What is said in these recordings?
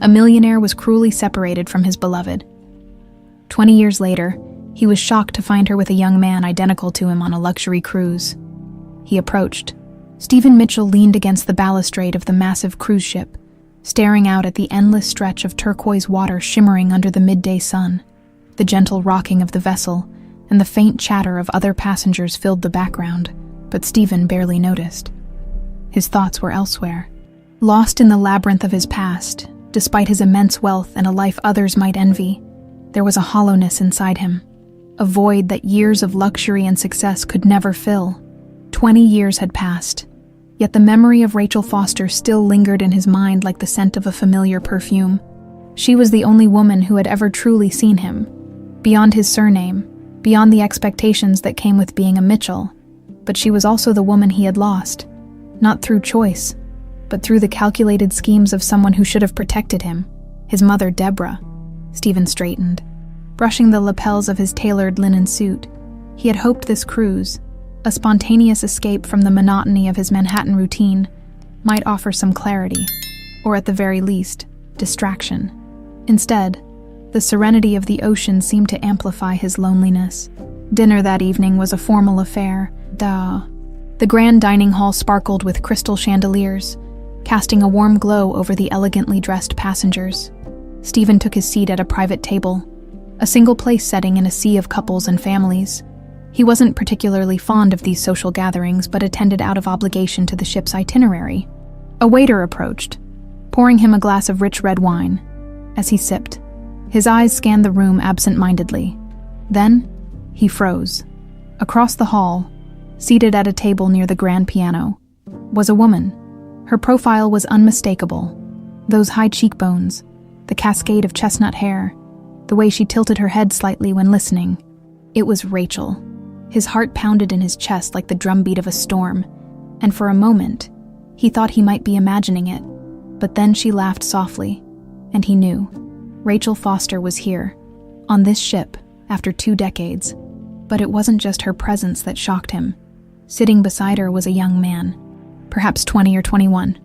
A millionaire was cruelly separated from his beloved. 20 years later, he was shocked to find her with a young man identical to him on a luxury cruise. He approached. Stephen Mitchell leaned against the balustrade of the massive cruise ship, staring out at the endless stretch of turquoise water shimmering under the midday sun. The gentle rocking of the vessel and the faint chatter of other passengers filled the background, but Stephen barely noticed. His thoughts were elsewhere. Lost in the labyrinth of his past, despite his immense wealth and a life others might envy, there was a hollowness inside him, a void that years of luxury and success could never fill. 20 years had passed, yet the memory of Rachel Foster still lingered in his mind like the scent of a familiar perfume. She was the only woman who had ever truly seen him, beyond his surname, beyond the expectations that came with being a Mitchell, but she was also the woman he had lost, not through choice, but through the calculated schemes of someone who should have protected him, his mother Deborah. Stephen straightened, brushing the lapels of his tailored linen suit. He had hoped this cruise, a spontaneous escape from the monotony of his Manhattan routine, might offer some clarity, or at the very least, distraction. Instead, the serenity of the ocean seemed to amplify his loneliness. Dinner that evening was a formal affair. The grand dining hall sparkled with crystal chandeliers, casting a warm glow over the elegantly dressed passengers. Stephen took his seat at a private table, a single place setting in a sea of couples and families. He wasn't particularly fond of these social gatherings, but attended out of obligation to the ship's itinerary. A waiter approached, pouring him a glass of rich red wine. As he sipped, his eyes scanned the room absent-mindedly. Then, he froze. Across the hall, seated at a table near the grand piano, was a woman. Her profile was unmistakable. Those high cheekbones, the cascade of chestnut hair, the way she tilted her head slightly when listening. It was Rachel. His heart pounded in his chest like the drumbeat of a storm, and for a moment, he thought he might be imagining it. But then she laughed softly, and he knew. Rachel Foster was here, on this ship, after 2 decades. But it wasn't just her presence that shocked him. Sitting beside her was a young man, perhaps 20 or 21,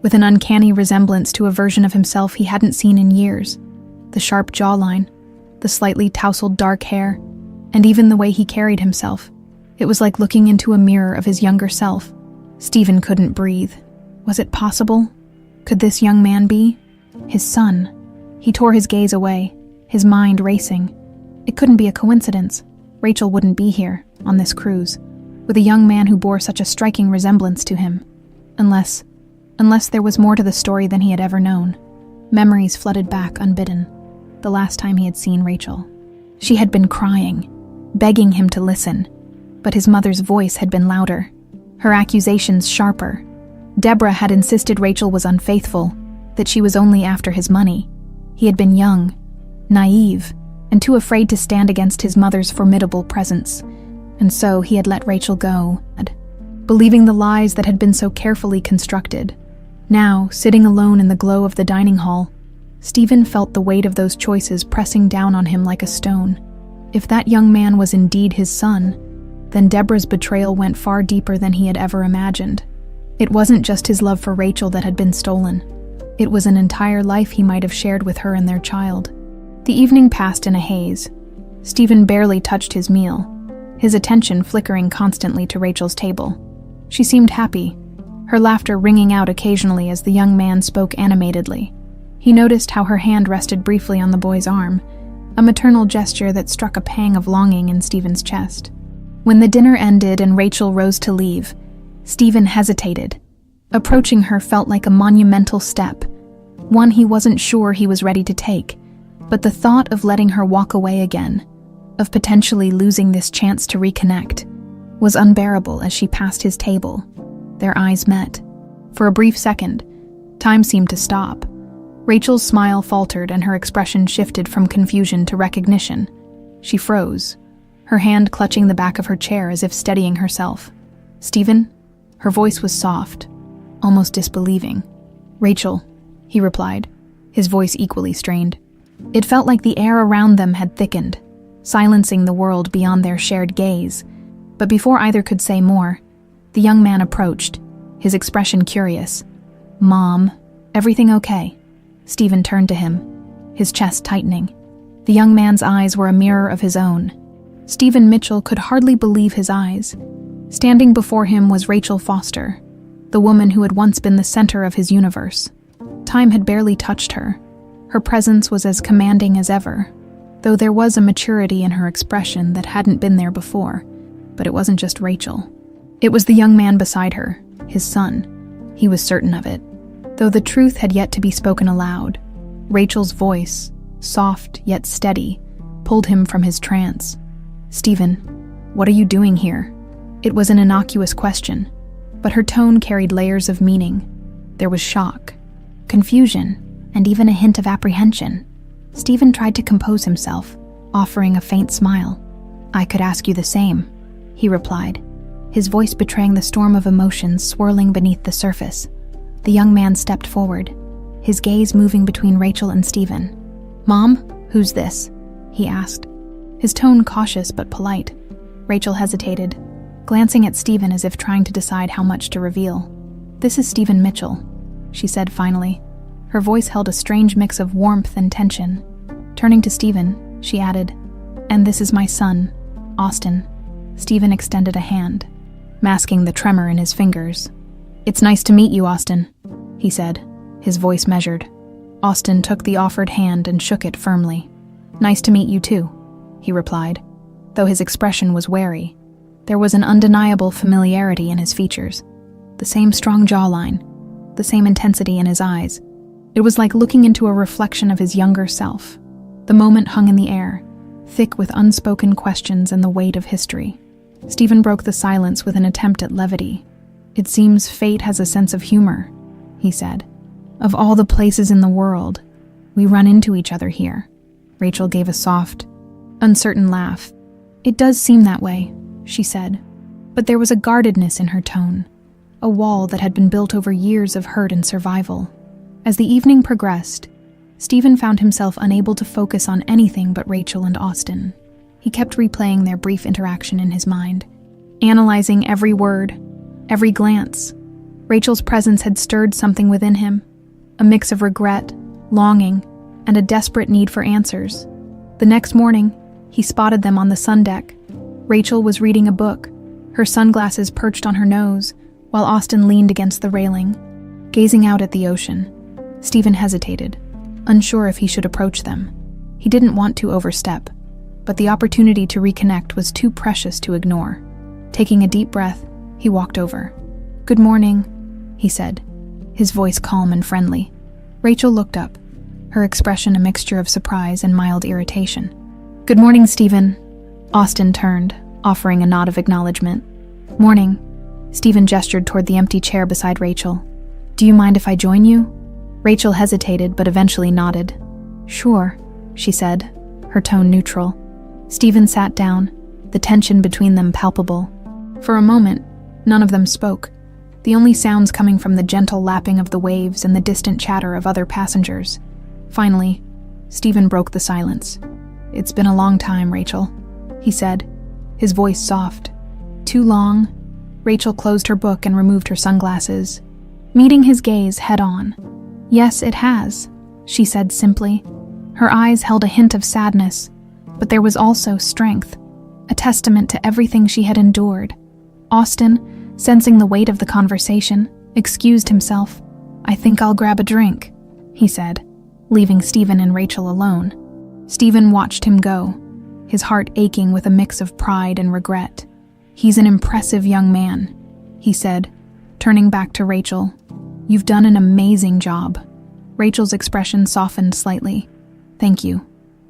with an uncanny resemblance to a version of himself he hadn't seen in years. The sharp jawline, the slightly tousled dark hair, and even the way he carried himself. It was like looking into a mirror of his younger self. Stephen couldn't breathe. Was it possible? Could this young man be his son? He tore his gaze away, his mind racing. It couldn't be a coincidence. Rachel wouldn't be here, on this cruise, with a young man who bore such a striking resemblance to him. Unless there was more to the story than he had ever known. Memories flooded back unbidden. The last time he had seen Rachel. She had been crying, begging him to listen, but his mother's voice had been louder, her accusations sharper. Deborah had insisted Rachel was unfaithful, that she was only after his money. He had been young, naive, and too afraid to stand against his mother's formidable presence, and so he had let Rachel go, believing the lies that had been so carefully constructed. Now, sitting alone in the glow of the dining hall, Stephen felt the weight of those choices pressing down on him like a stone. If that young man was indeed his son, then Deborah's betrayal went far deeper than he had ever imagined. It wasn't just his love for Rachel that had been stolen. It was an entire life he might have shared with her and their child. The evening passed in a haze. Stephen barely touched his meal, his attention flickering constantly to Rachel's table. She seemed happy, her laughter ringing out occasionally as the young man spoke animatedly. He noticed how her hand rested briefly on the boy's arm, a maternal gesture that struck a pang of longing in Stephen's chest. When the dinner ended and Rachel rose to leave, Stephen hesitated. Approaching her felt like a monumental step, one he wasn't sure he was ready to take, but the thought of letting her walk away again, of potentially losing this chance to reconnect, was unbearable as she passed his table. Their eyes met. For a brief second, time seemed to stop. Rachel's smile faltered and her expression shifted from confusion to recognition. She froze, her hand clutching the back of her chair as if steadying herself. "Stephen?" Her voice was soft, almost disbelieving. "Rachel," he replied, his voice equally strained. It felt like the air around them had thickened, silencing the world beyond their shared gaze. But before either could say more, the young man approached, his expression curious. "Mom, everything okay?" Stephen turned to him, his chest tightening. The young man's eyes were a mirror of his own. Stephen Mitchell could hardly believe his eyes. Standing before him was Rachel Foster, the woman who had once been the center of his universe. Time had barely touched her. Her presence was as commanding as ever, though there was a maturity in her expression that hadn't been there before. But it wasn't just Rachel. It was the young man beside her, his son. He was certain of it, though the truth had yet to be spoken aloud. Rachel's voice, soft yet steady, pulled him from his trance. "Stephen, what are you doing here?" It was an innocuous question, but her tone carried layers of meaning. There was shock, confusion, and even a hint of apprehension. Stephen tried to compose himself, offering a faint smile. "I could ask you the same," he replied, his voice betraying the storm of emotions swirling beneath the surface. The young man stepped forward, his gaze moving between Rachel and Stephen. "Mom, who's this?" he asked, his tone cautious but polite. Rachel hesitated, glancing at Stephen as if trying to decide how much to reveal. "This is Stephen Mitchell," she said finally. Her voice held a strange mix of warmth and tension. Turning to Stephen, she added, "And this is my son, Austin." Stephen extended a hand, masking the tremor in his fingers. "It's nice to meet you, Austin," he said, his voice measured. Austin took the offered hand and shook it firmly. "Nice to meet you too," he replied, though his expression was wary. There was an undeniable familiarity in his features, the same strong jawline, the same intensity in his eyes. It was like looking into a reflection of his younger self. The moment hung in the air, thick with unspoken questions and the weight of history. Stephen broke the silence with an attempt at levity. "It seems fate has a sense of humor," he said. "Of all the places in the world, we run into each other here." Rachel gave a soft, uncertain laugh. "It does seem that way," she said, but there was a guardedness in her tone, a wall that had been built over years of hurt and survival. As the evening progressed, Stephen found himself unable to focus on anything but Rachel and Austin. He kept replaying their brief interaction in his mind, analyzing every word, every glance. Rachel's presence had stirred something within him, a mix of regret, longing, and a desperate need for answers. The next morning, he spotted them on the sun deck. Rachel was reading a book, her sunglasses perched on her nose, while Austin leaned against the railing, gazing out at the ocean. Stephen hesitated, unsure if he should approach them. He didn't want to overstep, but the opportunity to reconnect was too precious to ignore. Taking a deep breath, he walked over. "Good morning," he said, his voice calm and friendly. Rachel looked up, her expression a mixture of surprise and mild irritation. "Good morning, Stephen." Austin turned, offering a nod of acknowledgement. "Morning." Stephen gestured toward the empty chair beside Rachel. "Do you mind if I join you?" Rachel hesitated but eventually nodded. "Sure," she said, her tone neutral. Stephen sat down, the tension between them palpable. For a moment, none of them spoke, the only sounds coming from the gentle lapping of the waves and the distant chatter of other passengers. Finally, Stephen broke the silence. "It's been a long time, Rachel," he said, his voice soft. "Too long?" Rachel closed her book and removed her sunglasses, meeting his gaze head-on. "Yes, it has," she said simply. Her eyes held a hint of sadness, but there was also strength, a testament to everything she had endured. Austin, sensing the weight of the conversation, excused himself. "I think I'll grab a drink," he said, leaving Stephen and Rachel alone. Stephen watched him go, his heart aching with a mix of pride and regret. "He's an impressive young man," he said, turning back to Rachel. "You've done an amazing job." Rachel's expression softened slightly. "Thank you,"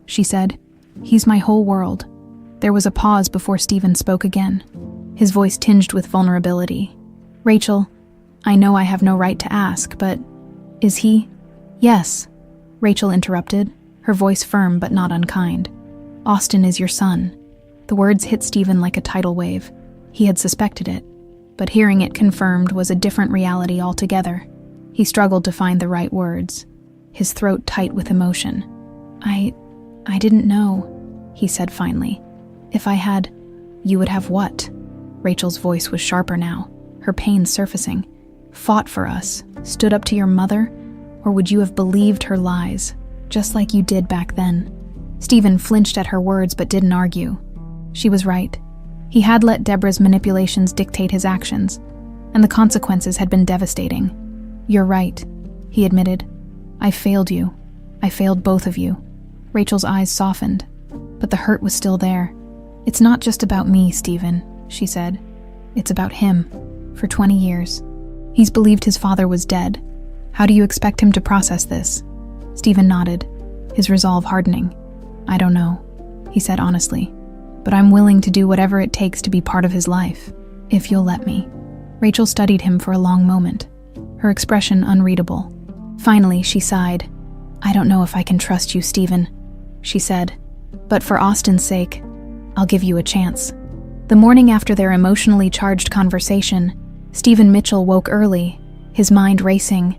she said. "He's my whole world." There was a pause before Stephen spoke again, his voice tinged with vulnerability. "Rachel, I know I have no right to ask, but is he?" "Yes," Rachel interrupted, her voice firm but not unkind. "Austin is your son." The words hit Stephen like a tidal wave. He had suspected it, but hearing it confirmed was a different reality altogether. He struggled to find the right words, his throat tight with emotion. I didn't know," he said finally. "If I had..." "You would have what?" Rachel's voice was sharper now, her pain surfacing. "Fought for us, stood up to your mother, Or would you have believed her lies, just like you did back then? Stephen flinched at her words but didn't argue. She was right. He had let Deborah's manipulations dictate his actions, and the consequences had been devastating. You're right, he admitted. I failed you. I failed both of you. Rachel's eyes softened, but the hurt was still there. It's not just about me, Stephen, she said. It's about him. For 20 years. He's believed his father was dead. How do you expect him to process this? Stephen nodded, his resolve hardening. I don't know, he said honestly, but I'm willing to do whatever it takes to be part of his life, if you'll let me. Rachel studied him for a long moment, her expression unreadable. Finally, she sighed. I don't know if I can trust you, Stephen, she said, but for Austin's sake, I'll give you a chance. The morning after their emotionally charged conversation, Stephen Mitchell woke early, his mind racing.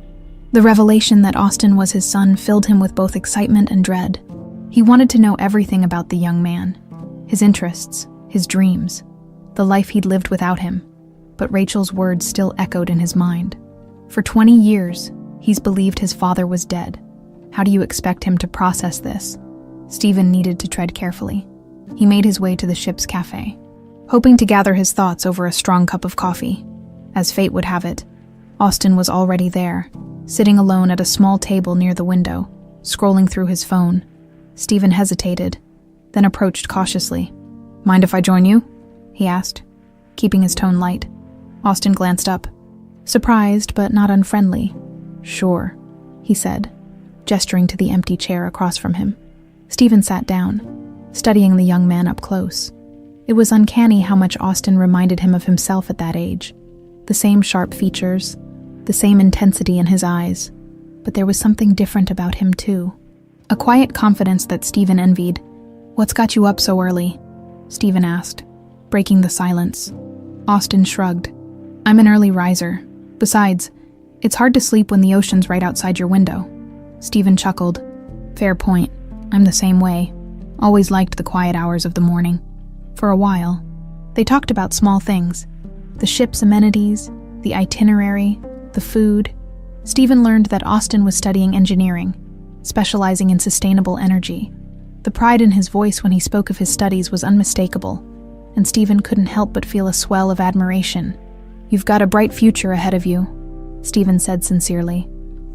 The revelation that Austin was his son filled him with both excitement and dread. He wanted to know everything about the young man, his interests, his dreams, the life he'd lived without him. But Rachel's words still echoed in his mind. For 20 years, he's believed his father was dead. How do you expect him to process this? Stephen needed to tread carefully. He made his way to the ship's cafe, hoping to gather his thoughts over a strong cup of coffee. As fate would have it, Austin was already there, sitting alone at a small table near the window, scrolling through his phone. Stephen hesitated, then approached cautiously. Mind if I join you? He asked, keeping his tone light. Austin glanced up, surprised but not unfriendly. Sure, he said, gesturing to the empty chair across from him. Stephen sat down, studying the young man up close. It was uncanny how much Austin reminded him of himself at that age. The same sharp features, the same intensity in his eyes, but there was something different about him too. A quiet confidence that Stephen envied. What's got you up so early? Stephen asked, breaking the silence. Austin shrugged. I'm an early riser. Besides, it's hard to sleep when the ocean's right outside your window. Stephen chuckled. Fair point. I'm the same way. Always liked the quiet hours of the morning. For a while, they talked about small things. The ship's amenities, the itinerary, the food. Stephen learned that Austin was studying engineering, specializing in sustainable energy. The pride in his voice when he spoke of his studies was unmistakable, and Stephen couldn't help but feel a swell of admiration. You've got a bright future ahead of you, Stephen said sincerely.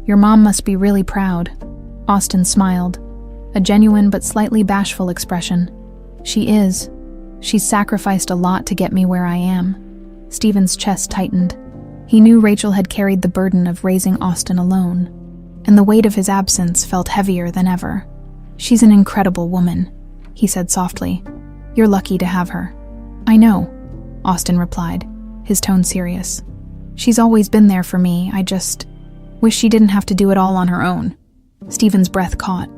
Your mom must be really proud. Austin smiled, a genuine but slightly bashful expression. She is. She's sacrificed a lot to get me where I am. Stephen's chest tightened. He knew Rachel had carried the burden of raising Austin alone, and the weight of his absence felt heavier than ever. She's an incredible woman, he said softly. You're lucky to have her. I know, Austin replied, his tone serious. She's always been there for me. I just wish she didn't have to do it all on her own. Stephen's breath caught.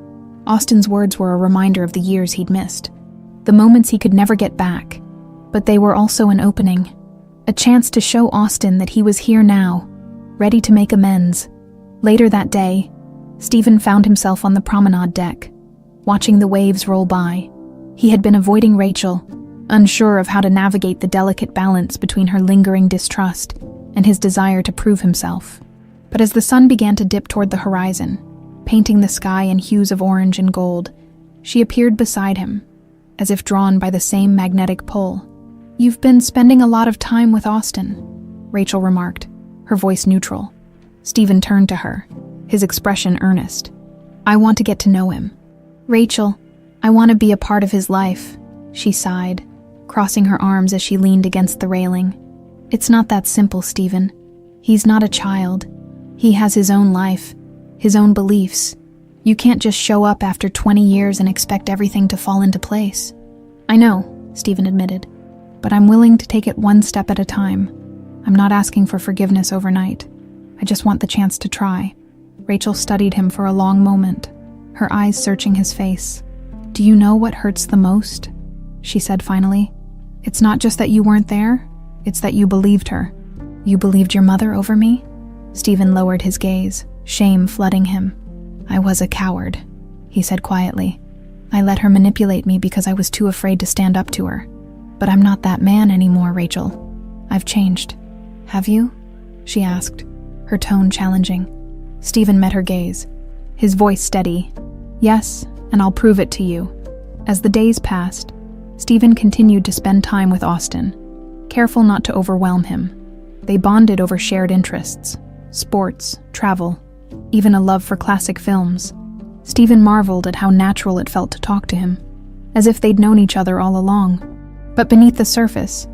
Austin's words were a reminder of the years he'd missed, the moments he could never get back. But they were also an opening, a chance to show Austin that he was here now, ready to make amends. Later that day, Stephen found himself on the promenade deck, watching the waves roll by. He had been avoiding Rachel, unsure of how to navigate the delicate balance between her lingering distrust and his desire to prove himself. But as the sun began to dip toward the horizon, painting the sky in hues of orange and gold, she appeared beside him, as if drawn by the same magnetic pull. You've been spending a lot of time with Austin, Rachel remarked, her voice neutral. Stephen turned to her, his expression earnest. I want to get to know him. Rachel, I want to be a part of his life, she sighed, crossing her arms as she leaned against the railing. It's not that simple, Stephen. He's not a child. He has his own life, his own beliefs. You can't just show up after 20 years and expect everything to fall into place. I know, Stephen admitted, but I'm willing to take it one step at a time. I'm not asking for forgiveness overnight. I just want the chance to try. Rachel studied him for a long moment, her eyes searching his face. Do you know what hurts the most? She said finally. It's not just that you weren't there, it's that you believed her. You believed your mother over me? Stephen lowered his gaze, shame flooding him. I was a coward, he said quietly. I let her manipulate me because I was too afraid to stand up to her. But I'm not that man anymore, Rachel. I've changed. Have you? She asked, her tone challenging. Stephen met her gaze, his voice steady. Yes, and I'll prove it to you. As the days passed, Stephen continued to spend time with Austin, careful not to overwhelm him. They bonded over shared interests, sports, travel, even a love for classic films. Stephen marveled at how natural it felt to talk to him, as if they'd known each other all along. But beneath the surface,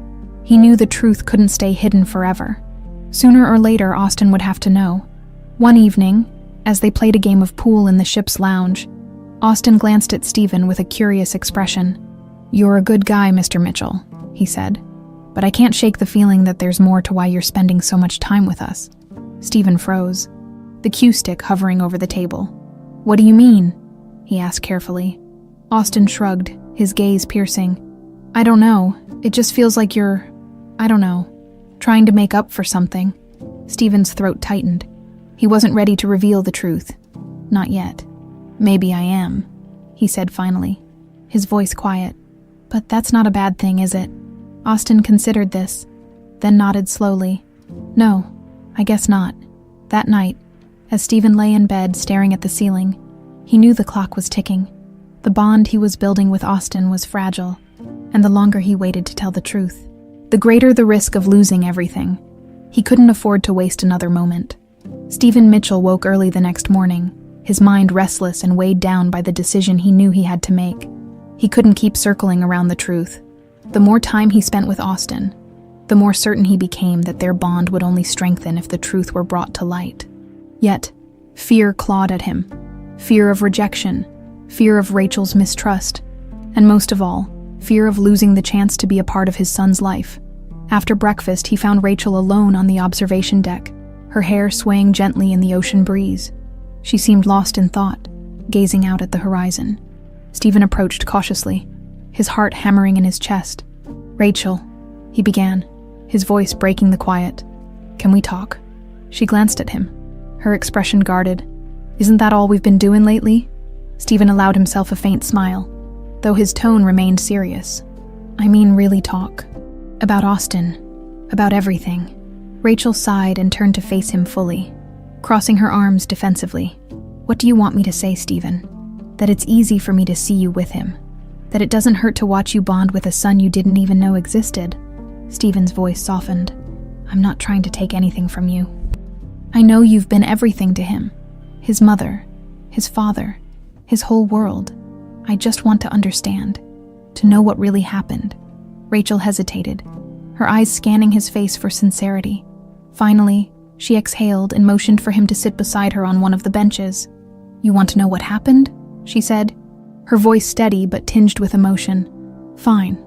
he knew the truth couldn't stay hidden forever. Sooner or later, Austin would have to know. One evening, as they played a game of pool in the ship's lounge, Austin glanced at Stephen with a curious expression. "You're a good guy, Mr. Mitchell," he said, "but I can't shake the feeling that there's more to why you're spending so much time with us." Stephen froze, the cue stick hovering over the table. "What do you mean?" he asked carefully. Austin shrugged, his gaze piercing. "I don't know. It just feels like you're, trying to make up for something." Stephen's throat tightened. He wasn't ready to reveal the truth. Not yet. "Maybe I am," he said finally, his voice quiet. "But that's not a bad thing, is it?" Austin considered this, then nodded slowly. "No, I guess not." That night, as Stephen lay in bed staring at the ceiling, he knew the clock was ticking. The bond he was building with Austin was fragile, and the longer he waited to tell the truth, the greater the risk of losing everything. He couldn't afford to waste another moment. Stephen Mitchell woke early the next morning, his mind restless and weighed down by the decision he knew he had to make. He couldn't keep circling around the truth. The more time he spent with Austin, the more certain he became that their bond would only strengthen if the truth were brought to light. Yet, fear clawed at him. Fear of rejection, fear of Rachel's mistrust, and most of all, fear of losing the chance to be a part of his son's life. After breakfast, he found Rachel alone on the observation deck, her hair swaying gently in the ocean breeze. She seemed lost in thought, gazing out at the horizon. Stephen approached cautiously, his heart hammering in his chest. "Rachel," he began, his voice breaking the quiet. "Can we talk?" She glanced at him, her expression guarded. "Isn't that all we've been doing lately?" Stephen allowed himself a faint smile, though his tone remained serious. "I mean, really talk. About Austin. About everything." Rachel sighed and turned to face him fully, crossing her arms defensively. "What do you want me to say, Stephen? That it's easy for me to see you with him. That it doesn't hurt to watch you bond with a son you didn't even know existed." Stephen's voice softened. "I'm not trying to take anything from you. I know you've been everything to him. His mother, his father, his whole world. I just want to understand, to know what really happened." Rachel hesitated, her eyes scanning his face for sincerity. Finally, she exhaled and motioned for him to sit beside her on one of the benches. "You want to know what happened?" she said, her voice steady but tinged with emotion. "Fine,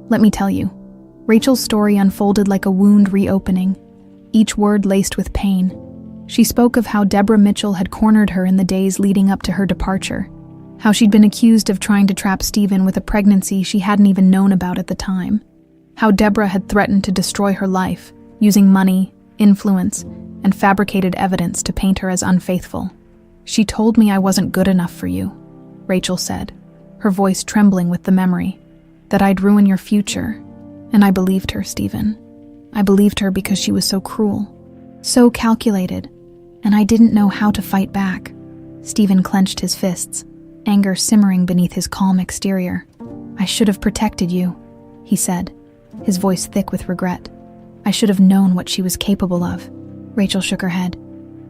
let me tell you." Rachel's story unfolded like a wound reopening, each word laced with pain. She spoke of how Deborah Mitchell had cornered her in the days leading up to her departure, how she'd been accused of trying to trap Stephen with a pregnancy she hadn't even known about at the time, how Deborah had threatened to destroy her life, using money, influence, and fabricated evidence to paint her as unfaithful. "She told me I wasn't good enough for you," Rachel said, her voice trembling with the memory, "that I'd ruin your future. And I believed her, Stephen. I believed her because she was so cruel, so calculated, and I didn't know how to fight back." Stephen clenched his fists, anger simmering beneath his calm exterior. "I should have protected you," he said, his voice thick with regret. "I should have known what she was capable of." Rachel shook her head.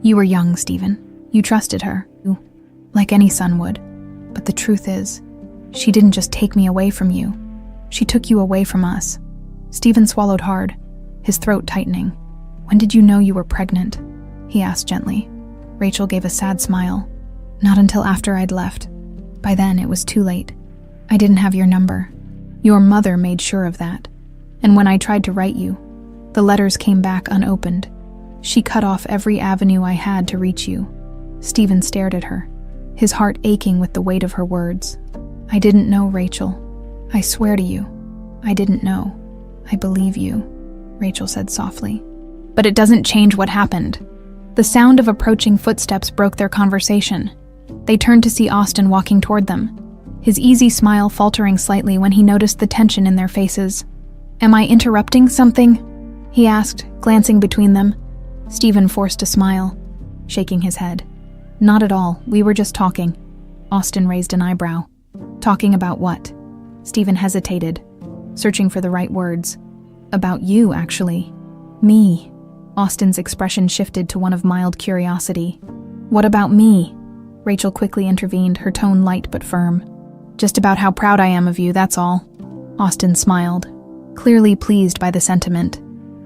"You were young, Stephen. You trusted her, like any son would. But the truth is, she didn't just take me away from you. She took you away from us." Stephen swallowed hard, his throat tightening. "When did you know you were pregnant?" he asked gently. Rachel gave a sad smile. "Not until after I'd left. By then, it was too late. I didn't have your number. Your mother made sure of that. And when I tried to write you, the letters came back unopened. She cut off every avenue I had to reach you." Stephen stared at her, his heart aching with the weight of her words. "I didn't know, Rachel. I swear to you, I didn't know. I believe you," Rachel said softly. "But it doesn't change what happened." The sound of approaching footsteps broke their conversation. They turned to see Austin walking toward them, his easy smile faltering slightly when he noticed the tension in their faces. "Am I interrupting something?" he asked, glancing between them. Stephen forced a smile. shaking his head. Not at all, we were just talking. Austin raised an eyebrow. Talking about what? Stephen hesitated, searching for the right words. About you, actually. Me. Austin's expression shifted to one of mild curiosity. What about me? Rachel quickly intervened, her tone light but firm. Just about how proud I am of you, that's all. Austin smiled, clearly pleased by the sentiment,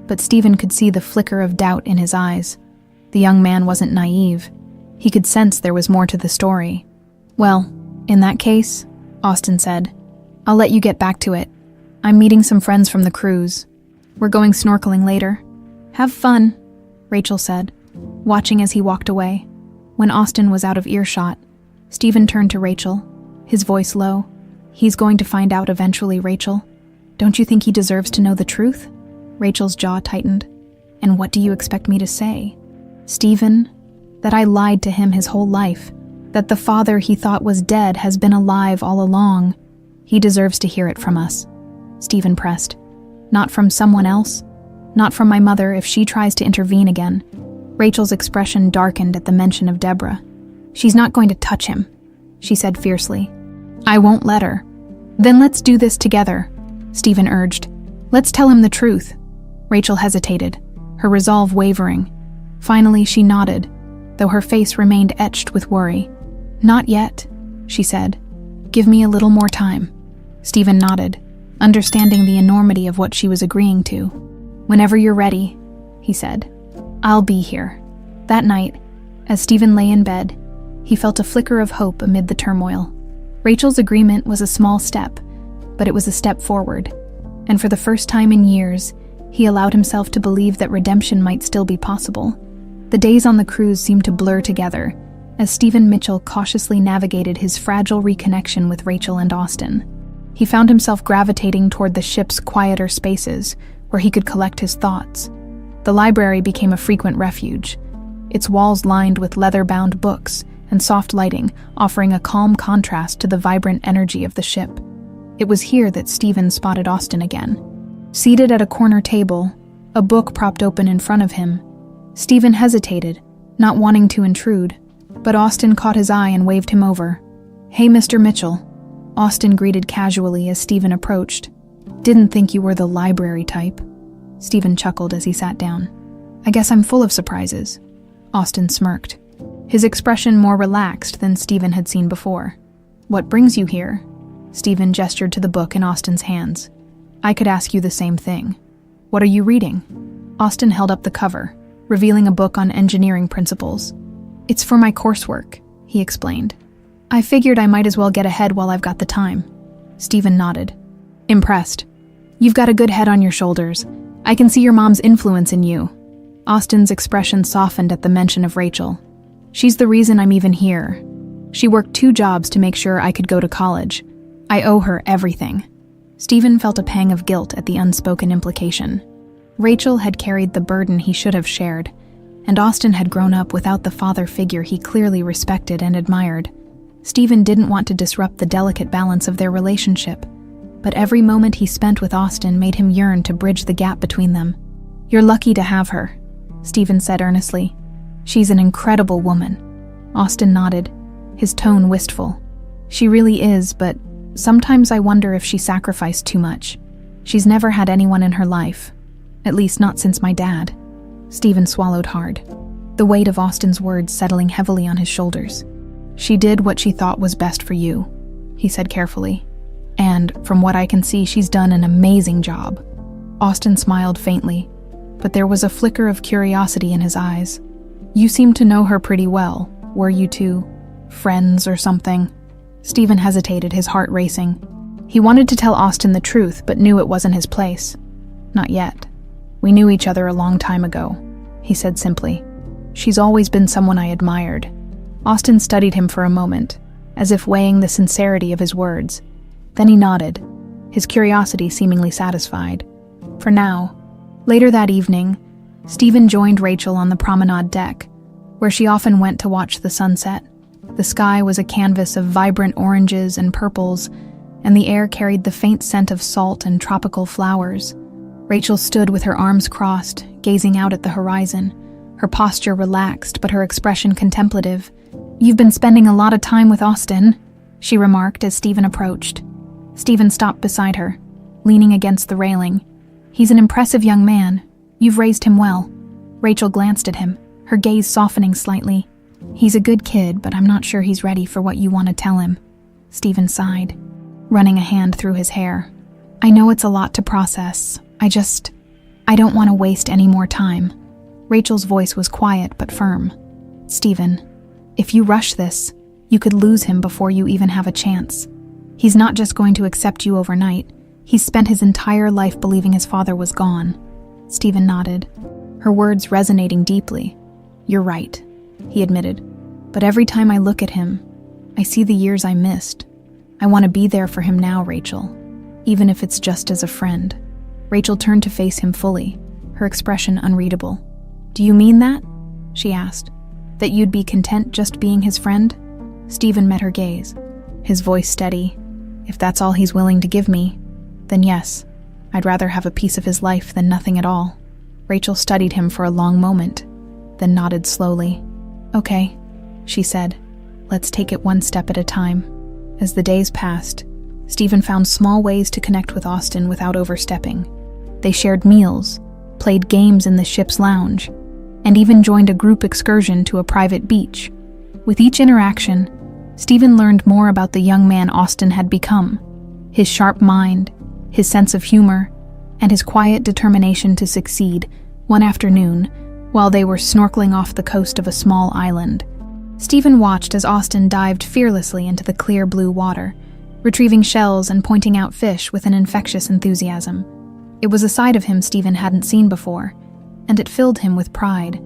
but Stephen could see the flicker of doubt in his eyes. The young man wasn't naive. He could sense there was more to the story. Well, in that case, Austin said, I'll let you get back to it. I'm meeting some friends from the cruise. We're going snorkeling later. Have fun, Rachel said, watching as he walked away. When Austin was out of earshot, Stephen turned to Rachel, his voice low. He's going to find out eventually, Rachel. Don't you think he deserves to know the truth? Rachel's jaw tightened. And what do you expect me to say? Stephen, that I lied to him his whole life, that the father he thought was dead has been alive all along. He deserves to hear it from us. Stephen pressed. Not from someone else? Not from my mother if she tries to intervene again. Rachel's expression darkened at the mention of Deborah. She's not going to touch him, she said fiercely. I won't let her. Then let's do this together, Stephen urged. Let's tell him the truth. Rachel hesitated, her resolve wavering. Finally, she nodded, though her face remained etched with worry. Not yet, she said. Give me a little more time. Stephen nodded, understanding the enormity of what she was agreeing to. Whenever you're ready, he said. I'll be here. That night, as Stephen lay in bed, he felt a flicker of hope amid the turmoil. Rachel's agreement was a small step, but it was a step forward, and for the first time in years, he allowed himself to believe that redemption might still be possible. The days on the cruise seemed to blur together, as Stephen Mitchell cautiously navigated his fragile reconnection with Rachel and Austin. He found himself gravitating toward the ship's quieter spaces, where he could collect his thoughts. The library became a frequent refuge, its walls lined with leather-bound books and soft lighting, offering a calm contrast to the vibrant energy of the ship. It was here that Stephen spotted Austin again. Seated at a corner table, a book propped open in front of him, Stephen hesitated, not wanting to intrude, but Austin caught his eye and waved him over. Hey, Mr. Mitchell, Austin greeted casually as Stephen approached. Didn't think you were the library type. Stephen chuckled as he sat down. I guess I'm full of surprises. Austin smirked, his expression more relaxed than Stephen had seen before. What brings you here? Stephen gestured to the book in Austin's hands. I could ask you the same thing. What are you reading? Austin held up the cover, revealing a book on engineering principles. It's for my coursework, he explained. I figured I might as well get ahead while I've got the time. Stephen nodded. Impressed. You've got a good head on your shoulders. I can see your mom's influence in you. Austin's expression softened at the mention of Rachel. She's the reason I'm even here. She worked 2 jobs to make sure I could go to college. I owe her everything. Stephen felt a pang of guilt at the unspoken implication. Rachel had carried the burden he should have shared, and Austin had grown up without the father figure he clearly respected and admired. Stephen didn't want to disrupt the delicate balance of their relationship, but every moment he spent with Austin made him yearn to bridge the gap between them. You're lucky to have her, Stephen said earnestly. She's an incredible woman. Austin nodded, his tone wistful. She really is, but sometimes I wonder if she sacrificed too much. She's never had anyone in her life, at least not since my dad. Stephen swallowed hard, the weight of Austin's words settling heavily on his shoulders. She did what she thought was best for you, he said carefully. And, from what I can see, she's done an amazing job. Austin smiled faintly, but there was a flicker of curiosity in his eyes. You seem to know her pretty well. Were you two friends or something? Stephen hesitated, his heart racing. He wanted to tell Austin the truth, but knew it wasn't his place. Not yet. We knew each other a long time ago, he said simply. She's always been someone I admired. Austin studied him for a moment, as if weighing the sincerity of his words. Then he nodded, his curiosity seemingly satisfied. For now. Later that evening, Stephen joined Rachel on the promenade deck, where she often went to watch the sunset. The sky was a canvas of vibrant oranges and purples, and the air carried the faint scent of salt and tropical flowers. Rachel stood with her arms crossed, gazing out at the horizon, her posture relaxed but her expression contemplative. "You've been spending a lot of time with Austin," she remarked as Stephen approached. Stephen stopped beside her, leaning against the railing. "He's an impressive young man. You've raised him well." Rachel glanced at him, her gaze softening slightly. "He's a good kid, but I'm not sure he's ready for what you want to tell him." Stephen sighed, running a hand through his hair. "I know it's a lot to process. I don't want to waste any more time." Rachel's voice was quiet but firm. "Stephen, if you rush this, you could lose him before you even have a chance. He's not just going to accept you overnight. He's spent his entire life believing his father was gone." Stephen nodded, her words resonating deeply. "You're right," he admitted. "But every time I look at him, I see the years I missed. I want to be there for him now, Rachel, even if it's just as a friend." Rachel turned to face him fully, her expression unreadable. "Do you mean that?" she asked. "That you'd be content just being his friend?" Stephen met her gaze, his voice steady. "If that's all he's willing to give me, then yes, I'd rather have a piece of his life than nothing at all." Rachel studied him for a long moment, then nodded slowly. "Okay," she said. "Let's take it one step at a time." As the days passed, Stephen found small ways to connect with Austin without overstepping. They shared meals, played games in the ship's lounge, and even joined a group excursion to a private beach. With each interaction, Stephen learned more about the young man Austin had become, his sharp mind, his sense of humor, and his quiet determination to succeed. One afternoon, while they were snorkeling off the coast of a small island, Stephen watched as Austin dived fearlessly into the clear blue water, retrieving shells and pointing out fish with an infectious enthusiasm. It was a side of him Stephen hadn't seen before, and it filled him with pride.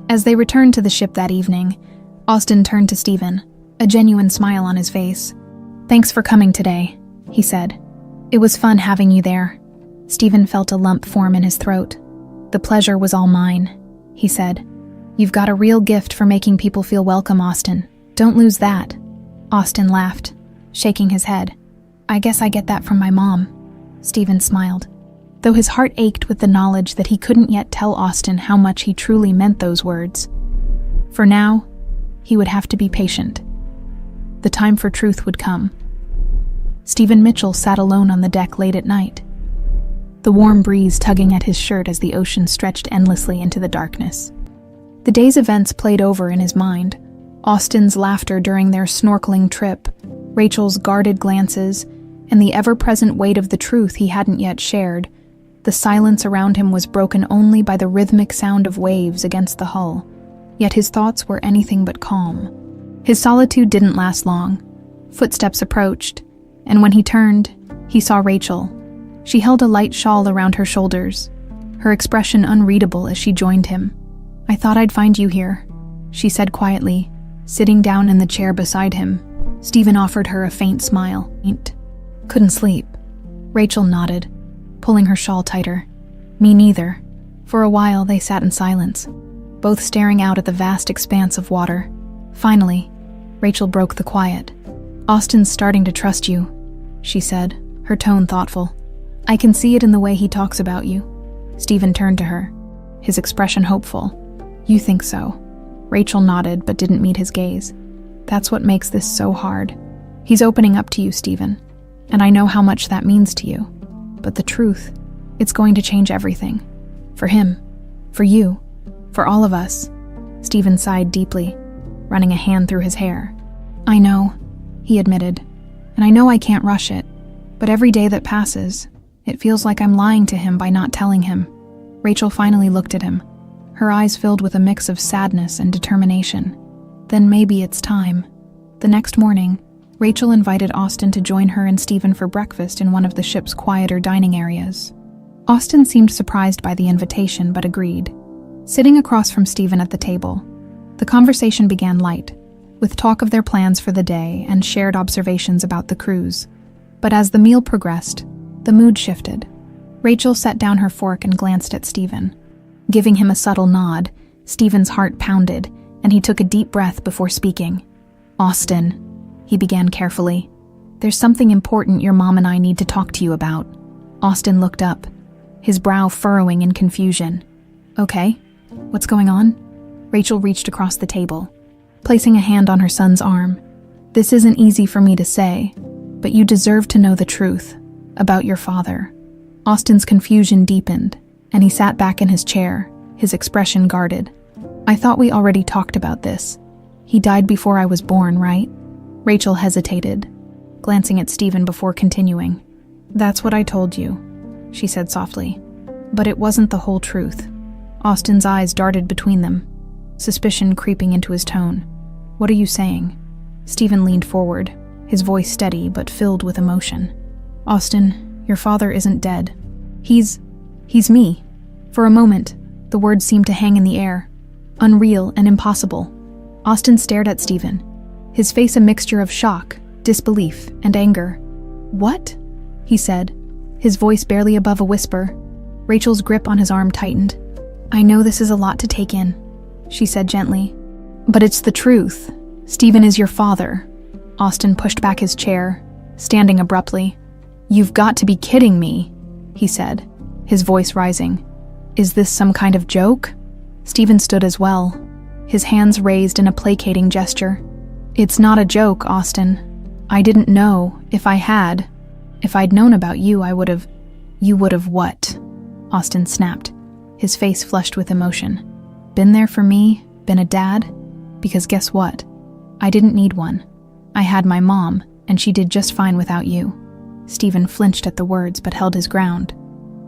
As they returned to the ship that evening, Austin turned to Stephen, a genuine smile on his face. "Thanks for coming today," he said. "It was fun having you there." Stephen felt a lump form in his throat. "The pleasure was all mine," he said. "You've got a real gift for making people feel welcome, Austin. Don't lose that." Austin laughed, shaking his head. "I guess I get that from my mom." Stephen smiled, though his heart ached with the knowledge that he couldn't yet tell Austin how much he truly meant those words. For now, he would have to be patient. The time for truth would come. Stephen Mitchell sat alone on the deck late at night, the warm breeze tugging at his shirt as the ocean stretched endlessly into the darkness. The day's events played over in his mind. Austin's laughter during their snorkeling trip, Rachel's guarded glances, and the ever-present weight of the truth he hadn't yet shared. The silence around him was broken only by the rhythmic sound of waves against the hull, yet his thoughts were anything but calm. His solitude didn't last long. Footsteps approached, and when he turned, he saw Rachel. She held a light shawl around her shoulders, her expression unreadable as she joined him. "I thought I'd find you here," she said quietly, sitting down in the chair beside him. Stephen offered her a faint smile. "Couldn't sleep." Rachel nodded, pulling her shawl tighter. "Me neither." For a while they sat in silence, both staring out at the vast expanse of water. Finally, Rachel broke the quiet. "Austin's starting to trust you," she said, her tone thoughtful. "I can see it in the way he talks about you." Stephen turned to her, his expression hopeful. "You think so?" Rachel nodded but didn't meet his gaze. "That's what makes this so hard. He's opening up to you, Stephen, and I know how much that means to you. But the truth, it's going to change everything. For him, for you, for all of us." Stephen sighed deeply, running a hand through his hair. "I know," he admitted, "and I know I can't rush it, but every day that passes, it feels like I'm lying to him by not telling him." Rachel finally looked at him, her eyes filled with a mix of sadness and determination. "Then maybe it's time." The next morning, Rachel invited Austin to join her and Stephen for breakfast in one of the ship's quieter dining areas. Austin seemed surprised by the invitation but agreed. Sitting across from Stephen at the table, the conversation began light, with talk of their plans for the day and shared observations about the cruise. But as the meal progressed, the mood shifted. Rachel set down her fork and glanced at Stephen. Giving him a subtle nod, Stephen's heart pounded, and he took a deep breath before speaking. "Austin," he began carefully, "there's something important your mom and I need to talk to you about." Austin looked up, his brow furrowing in confusion. "Okay, what's going on?" Rachel reached across the table, placing a hand on her son's arm. "This isn't easy for me to say, but you deserve to know the truth about your father." Austin's confusion deepened, and he sat back in his chair, his expression guarded. "I thought we already talked about this. He died before I was born, right?" Rachel hesitated, glancing at Stephen before continuing. "That's what I told you," she said softly. "But it wasn't the whole truth." Austin's eyes darted between them, suspicion creeping into his tone. "What are you saying?" Stephen leaned forward, his voice steady but filled with emotion. "Austin, your father isn't dead. He's me." For a moment, the words seemed to hang in the air, unreal and impossible. Austin stared at Stephen, his face a mixture of shock, disbelief, and anger. "What?" he said, his voice barely above a whisper. Rachel's grip on his arm tightened. "I know this is a lot to take in," she said gently. "But it's the truth. Stephen is your father." Austin pushed back his chair, standing abruptly. "You've got to be kidding me," he said, his voice rising. "Is this some kind of joke?" Stephen stood as well, his hands raised in a placating gesture. "It's not a joke, Austin. I didn't know. If I'd known about you, I would've—" "You would've what?" Austin snapped, his face flushed with emotion. "Been there for me? Been a dad? Because guess what? I didn't need one. I had my mom, and she did just fine without you." Stephen flinched at the words but held his ground.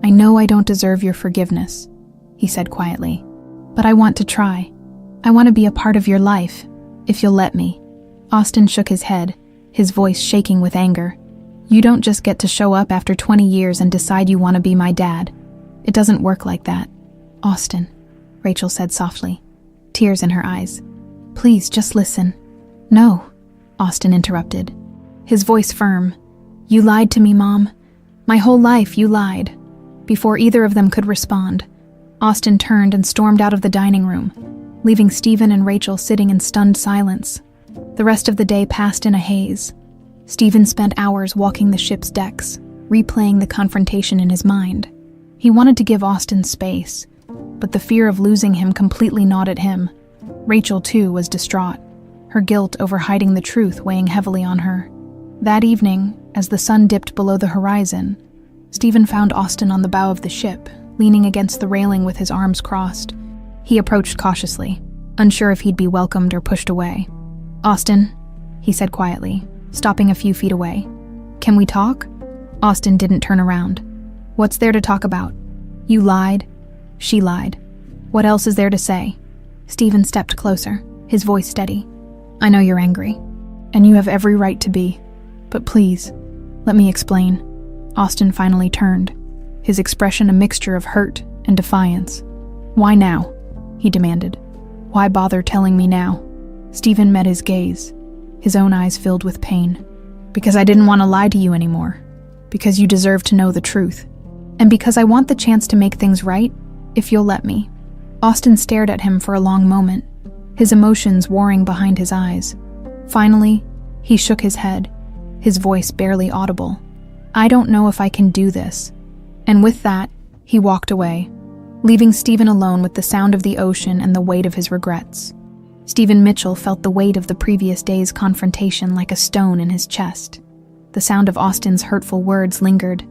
"I know I don't deserve your forgiveness," he said quietly, "but I want to try. I want to be a part of your life, if you'll let me." Austin shook his head, his voice shaking with anger. "You don't just get to show up after 20 years and decide you want to be my dad. It doesn't work like that." "Austin," Rachel said softly, tears in her eyes. "Please, just listen." "No," Austin interrupted, his voice firm. "You lied to me, Mom. My whole life you lied." Before either of them could respond, Austin turned and stormed out of the dining room, leaving Stephen and Rachel sitting in stunned silence. The rest of the day passed in a haze. Stephen spent hours walking the ship's decks, replaying the confrontation in his mind. He wanted to give Austin space, but the fear of losing him completely gnawed at him. Rachel, too, was distraught, her guilt over hiding the truth weighing heavily on her. That evening, as the sun dipped below the horizon, Stephen found Austin on the bow of the ship, leaning against the railing with his arms crossed. He approached cautiously, unsure if he'd be welcomed or pushed away. "Austin," he said quietly, stopping a few feet away. "Can we talk?" Austin didn't turn around. "What's there to talk about? You lied. She lied. What else is there to say?" Stephen stepped closer, his voice steady. "I know you're angry, and you have every right to be. But please, let me explain." Austin finally turned, his expression a mixture of hurt and defiance. "Why now?" he demanded. "Why bother telling me now?" Stephen met his gaze, his own eyes filled with pain. "Because I didn't want to lie to you anymore. Because you deserve to know the truth. And because I want the chance to make things right, if you'll let me." Austin stared at him for a long moment, his emotions warring behind his eyes. Finally, he shook his head, his voice barely audible. "I don't know if I can do this." And with that, he walked away, leaving Stephen alone with the sound of the ocean and the weight of his regrets. Stephen Mitchell felt the weight of the previous day's confrontation like a stone in his chest. The sound of Austin's hurtful words lingered,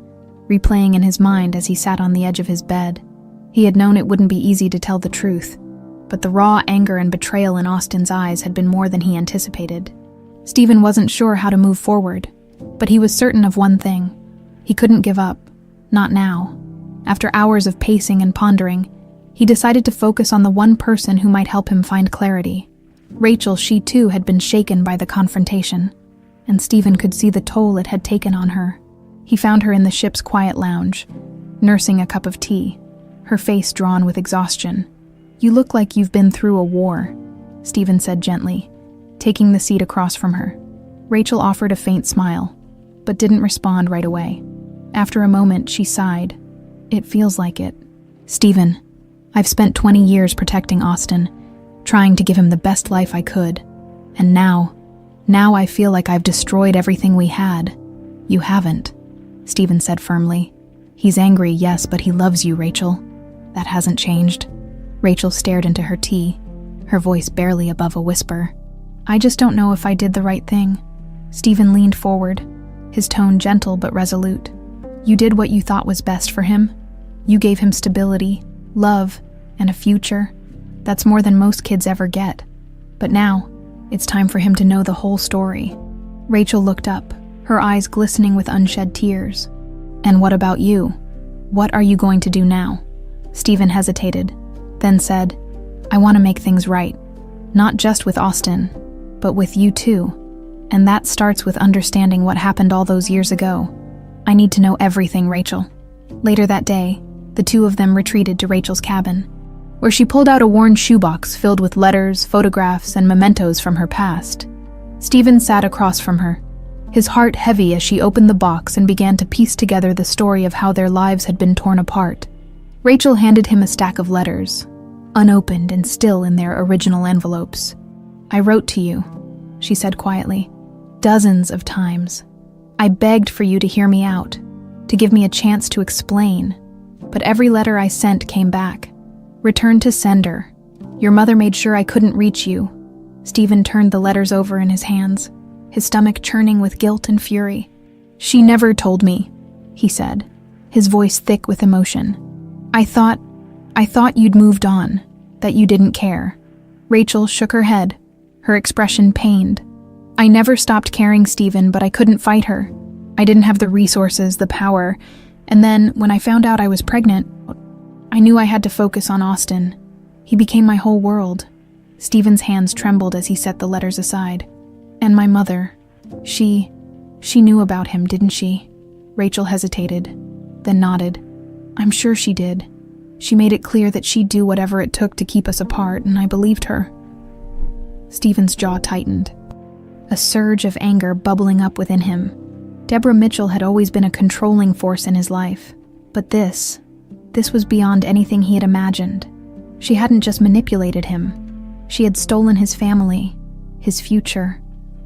replaying in his mind as he sat on the edge of his bed. He had known it wouldn't be easy to tell the truth, but the raw anger and betrayal in Austin's eyes had been more than he anticipated. Stephen wasn't sure how to move forward, but he was certain of one thing. He couldn't give up. Not now. After hours of pacing and pondering, he decided to focus on the one person who might help him find clarity. Rachel, she too had been shaken by the confrontation, and Stephen could see the toll it had taken on her. He found her in the ship's quiet lounge, nursing a cup of tea, her face drawn with exhaustion. "You look like you've been through a war," Stephen said gently, taking the seat across from her. Rachel offered a faint smile, but didn't respond right away. After a moment, she sighed. "It feels like it. Stephen, I've spent 20 years protecting Austin, trying to give him the best life I could. And now I feel like I've destroyed everything we had." "You haven't," Stephen said firmly. "He's angry, yes, but he loves you, Rachel. That hasn't changed." Rachel stared into her tea, her voice barely above a whisper. "I just don't know if I did the right thing." Stephen leaned forward, his tone gentle but resolute. "You did what you thought was best for him. You gave him stability, love, and a future. That's more than most kids ever get. But now, it's time for him to know the whole story." Rachel looked up, her eyes glistening with unshed tears. "And what about you? What are you going to do now?" Stephen hesitated, then said, "I want to make things right. Not just with Austin, but with you too. And that starts with understanding what happened all those years ago. I need to know everything, Rachel." Later that day, the two of them retreated to Rachel's cabin, where she pulled out a worn shoebox filled with letters, photographs, and mementos from her past. Stephen sat across from her, his heart heavy as she opened the box and began to piece together the story of how their lives had been torn apart. Rachel handed him a stack of letters, unopened and still in their original envelopes. "I wrote to you," she said quietly, "dozens of times. I begged for you to hear me out, to give me a chance to explain. But every letter I sent came back. Return to sender. Your mother made sure I couldn't reach you." Stephen turned the letters over in his hands, his stomach churning with guilt and fury. "She never told me," he said, his voice thick with emotion. I thought you'd moved on, that you didn't care." Rachel shook her head, her expression pained. "I never stopped caring, Stephen, but I couldn't fight her. I didn't have the resources, the power, and then, when I found out I was pregnant, I knew I had to focus on Austin. He became my whole world." Stephen's hands trembled as he set the letters aside. "And my mother, she knew about him, didn't she?" Rachel hesitated, then nodded. "I'm sure she did. She made it clear that she'd do whatever it took to keep us apart, and I believed her." Stephen's jaw tightened, a surge of anger bubbling up within him. Deborah Mitchell had always been a controlling force in his life, but this was beyond anything he had imagined. She hadn't just manipulated him. She had stolen his family, his future.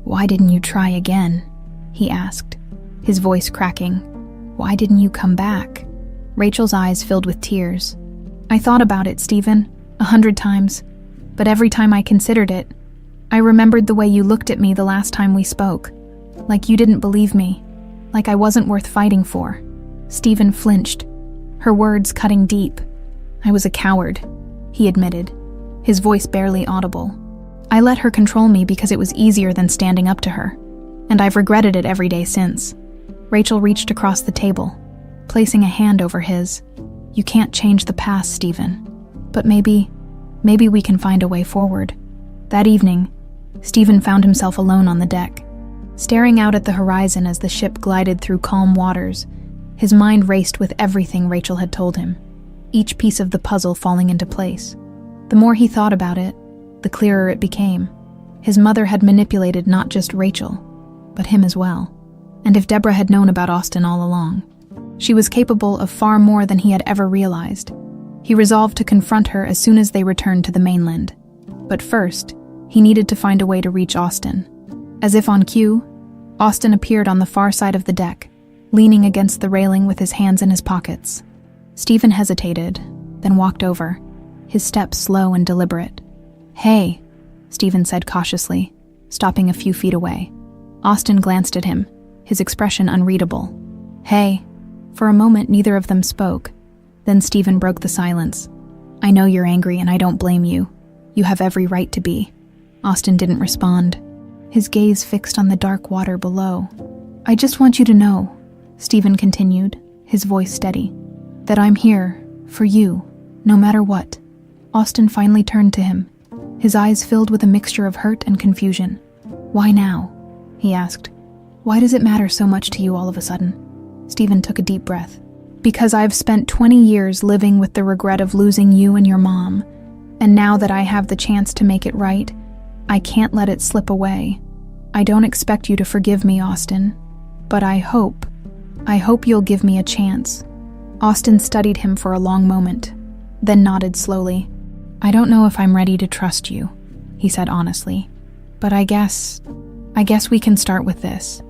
"Why didn't you try again?" he asked, his voice cracking. "Why didn't you come back?" Rachel's eyes filled with tears. "I thought about it, Stephen, 100 times, but every time I considered it, I remembered the way you looked at me the last time we spoke, like you didn't believe me, like I wasn't worth fighting for." Stephen flinched, her words cutting deep. "I was a coward," he admitted, his voice barely audible. "I let her control me because it was easier than standing up to her, and I've regretted it every day since." Rachel reached across the table, placing a hand over his. "You can't change the past, Stephen, but maybe we can find a way forward." That evening, Stephen found himself alone on the deck, staring out at the horizon as the ship glided through calm waters. His mind raced with everything Rachel had told him, each piece of the puzzle falling into place. The more he thought about it, the clearer it became. His mother had manipulated not just Rachel, but him as well. And if Deborah had known about Austin all along, she was capable of far more than he had ever realized. He resolved to confront her as soon as they returned to the mainland. But first, he needed to find a way to reach Austin. As if on cue, Austin appeared on the far side of the deck, leaning against the railing with his hands in his pockets. Stephen hesitated, then walked over, his steps slow and deliberate. "Hey," Stephen said cautiously, stopping a few feet away. Austin glanced at him, his expression unreadable. "Hey." For a moment, neither of them spoke. Then Stephen broke the silence. "I know you're angry and I don't blame you. You have every right to be." Austin didn't respond, his gaze fixed on the dark water below. "I just want you to know," Stephen continued, his voice steady, "that I'm here, for you, no matter what." Austin finally turned to him, his eyes filled with a mixture of hurt and confusion. "Why now?" he asked. "Why does it matter so much to you all of a sudden?" Stephen took a deep breath. "Because I've spent 20 years living with the regret of losing you and your mom, and now that I have the chance to make it right, I can't let it slip away. I don't expect you to forgive me, Austin, but I hope you'll give me a chance." Austin studied him for a long moment, then nodded slowly. "I don't know if I'm ready to trust you," he said honestly, "but I guess we can start with this."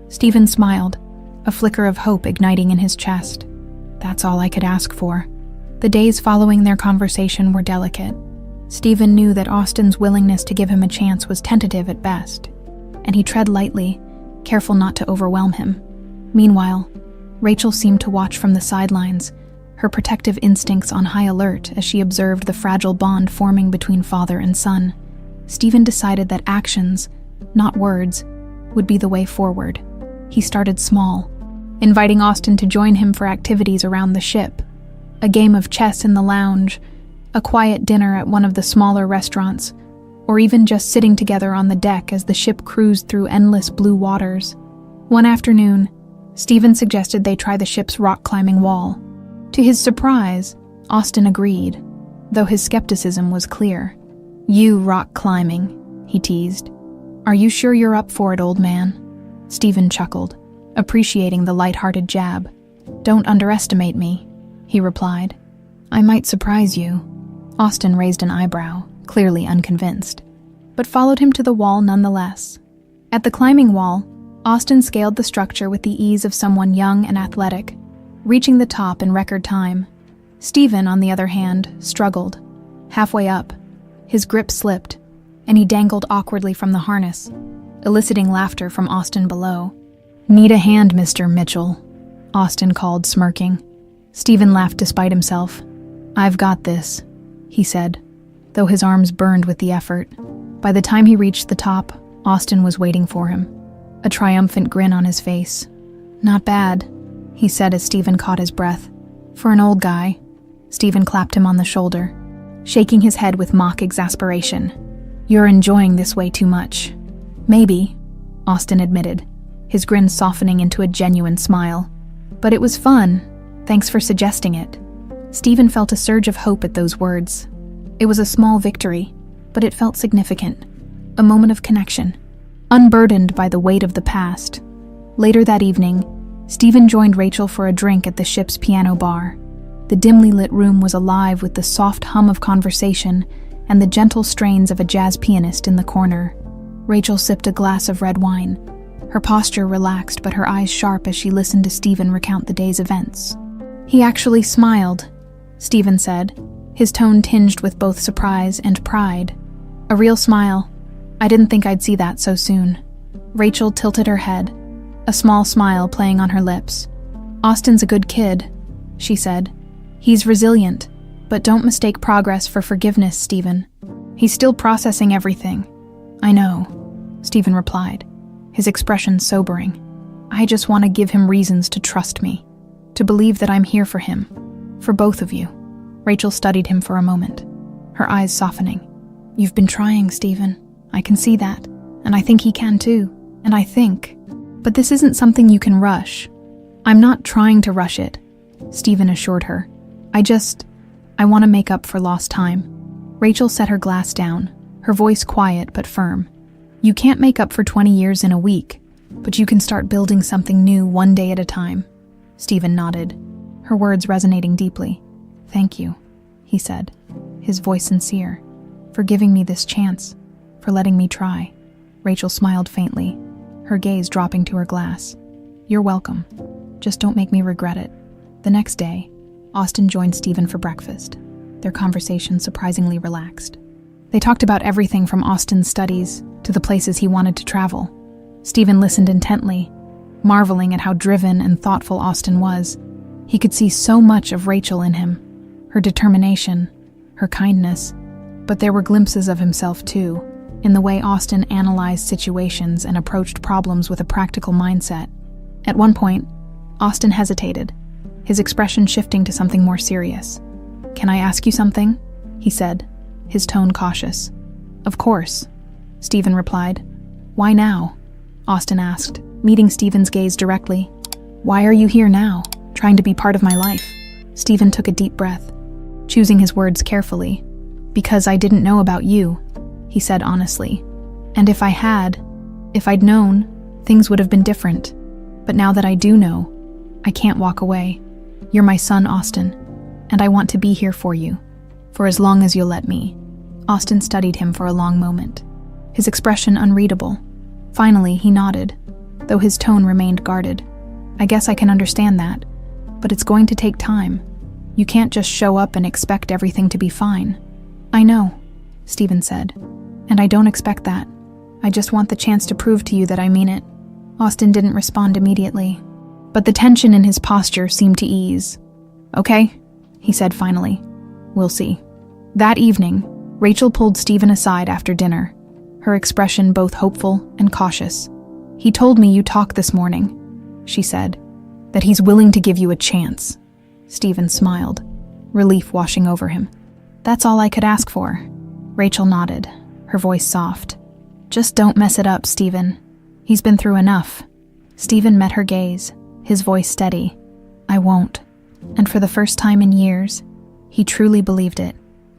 Stephen smiled, a flicker of hope igniting in his chest. That's all I could ask for. The days following their conversation were delicate. Stephen knew that Austin's willingness to give him a chance was tentative at best, and he tread lightly, careful not to overwhelm him. Meanwhile, Rachel seemed to watch from the sidelines, her protective instincts on high alert as she observed the fragile bond forming between father and son. Stephen decided that actions, not words, would be the way forward. He started small, inviting Austin to join him for activities around the ship, a game of chess in the lounge, a quiet dinner at one of the smaller restaurants, or even just sitting together on the deck as the ship cruised through endless blue waters. One afternoon, Stephen suggested they try the ship's rock-climbing wall. To his surprise, Austin agreed, though his skepticism was clear. "You rock climbing," he teased. "Are you sure you're up for it, old man?" Stephen chuckled, appreciating the light-hearted jab. "Don't underestimate me," he replied. "I might surprise you." Austin raised an eyebrow, clearly unconvinced, but followed him to the wall nonetheless. At the climbing wall, Austin scaled the structure with the ease of someone young and athletic, reaching the top in record time. Stephen, on the other hand, struggled. Halfway up, his grip slipped, and he dangled awkwardly from the harness, eliciting laughter from Austin below. "Need a hand, Mr. Mitchell," Austin called, smirking. Stephen laughed despite himself. "I've got this," he said, though his arms burned with the effort. By the time he reached the top, Austin was waiting for him, a triumphant grin on his face. "Not bad," he said as Stephen caught his breath. "For an old guy." Stephen clapped him on the shoulder, shaking his head with mock exasperation. "You're enjoying this way too much." "Maybe," Austin admitted, his grin softening into a genuine smile. "But it was fun. Thanks for suggesting it." Stephen felt a surge of hope at those words. It was a small victory, but it felt significant. A moment of connection, unburdened by the weight of the past. Later that evening, Stephen joined Rachel for a drink at the ship's piano bar. The dimly lit room was alive with the soft hum of conversation and the gentle strains of a jazz pianist in the corner. Rachel sipped a glass of red wine, her posture relaxed but her eyes sharp as she listened to Stephen recount the day's events. "He actually smiled," Stephen said, his tone tinged with both surprise and pride. "A real smile. I didn't think I'd see that so soon." Rachel tilted her head, a small smile playing on her lips. "Austin's a good kid," she said. "He's resilient, but don't mistake progress for forgiveness, Stephen. He's still processing everything." "I know," Stephen replied, his expression sobering. "I just want to give him reasons to trust me, to believe that I'm here for him, for both of you." Rachel studied him for a moment, her eyes softening. "You've been trying, Stephen. I can see that, and I think he can too, and I think. But this isn't something you can rush." "I'm not trying to rush it," Stephen assured her. I want to make up for lost time." Rachel set her glass down, her voice quiet but firm. "You can't make up for 20 years in a week, but you can start building something new one day at a time." Stephen nodded, her words resonating deeply. "Thank you," he said, his voice sincere, "for giving me this chance, for letting me try." Rachel smiled faintly, her gaze dropping to her glass. "You're welcome. Just don't make me regret it." The next day, Austin joined Stephen for breakfast, their conversation surprisingly relaxed. They talked about everything from Austin's studies to the places he wanted to travel. Stephen listened intently, marveling at how driven and thoughtful Austin was. He could see so much of Rachel in him, her determination, her kindness, but there were glimpses of himself too, in the way Austin analyzed situations and approached problems with a practical mindset. At one point, Austin hesitated, his expression shifting to something more serious. "Can I ask you something?" he said, his tone cautious. "Of course," Stephen replied. "Why now?" Austin asked, meeting Stephen's gaze directly. "Why are you here now, trying to be part of my life?" Stephen took a deep breath, choosing his words carefully. "Because I didn't know about you," he said honestly. "And if I'd known, things would have been different. But now that I do know, I can't walk away. You're my son, Austin, and I want to be here for you, for as long as you'll let me." Austin studied him for a long moment, his expression unreadable. Finally, he nodded, though his tone remained guarded. "I guess I can understand that, but it's going to take time. You can't just show up and expect everything to be fine." "I know," Stephen said. "And I don't expect that. I just want the chance to prove to you that I mean it." Austin didn't respond immediately, but the tension in his posture seemed to ease. "Okay," he said finally. "We'll see." That evening, Rachel pulled Stephen aside after dinner, her expression both hopeful and cautious. "He told me you talked this morning," she said, "that he's willing to give you a chance." Stephen smiled, relief washing over him. "That's all I could ask for." Rachel nodded, her voice soft. "Just don't mess it up, Stephen. He's been through enough." Stephen met her gaze, his voice steady. "I won't." And for the first time in years, he truly believed it.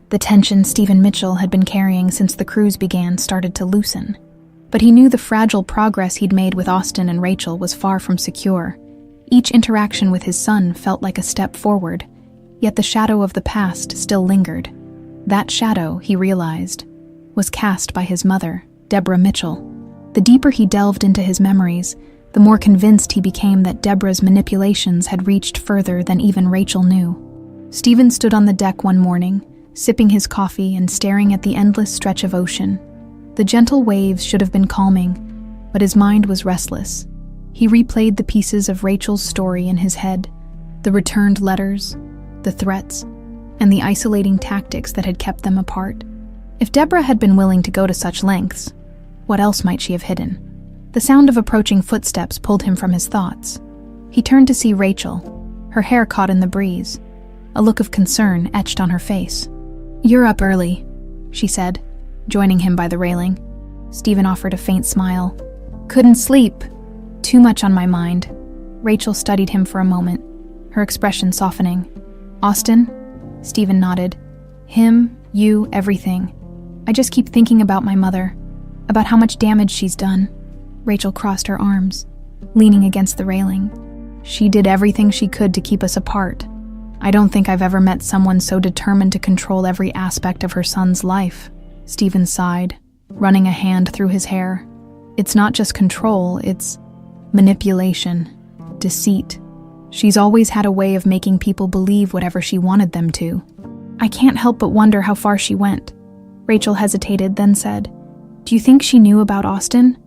The tension Stephen Mitchell had been carrying since the cruise began started to loosen. But he knew the fragile progress he'd made with Austin and Rachel was far from secure. Each interaction with his son felt like a step forward, yet the shadow of the past still lingered. That shadow, he realized, was cast by his mother, Deborah Mitchell. The deeper he delved into his memories, the more convinced he became that Deborah's manipulations had reached further than even Rachel knew. Stephen stood on the deck one morning, sipping his coffee and staring at the endless stretch of ocean. The gentle waves should have been calming, but his mind was restless. He replayed the pieces of Rachel's story in his head, the returned letters, the threats, and the isolating tactics that had kept them apart. If Deborah had been willing to go to such lengths, what else might she have hidden? The sound of approaching footsteps pulled him from his thoughts. He turned to see Rachel, her hair caught in the breeze, a look of concern etched on her face. "You're up early," she said, joining him by the railing. Stephen offered a faint smile. "Couldn't sleep. Too much on my mind." Rachel studied him for a moment, her expression softening. "Austin?" Stephen nodded. "Him, you, everything. I just keep thinking about my mother, about how much damage she's done." Rachel crossed her arms, leaning against the railing. "She did everything she could to keep us apart. I don't think I've ever met someone so determined to control every aspect of her son's life." Stephen sighed, running a hand through his hair. "It's not just control, it's manipulation, deceit. She's always had a way of making people believe whatever she wanted them to. I can't help but wonder how far she went." Rachel hesitated, then said, "Do you think she knew about Austin?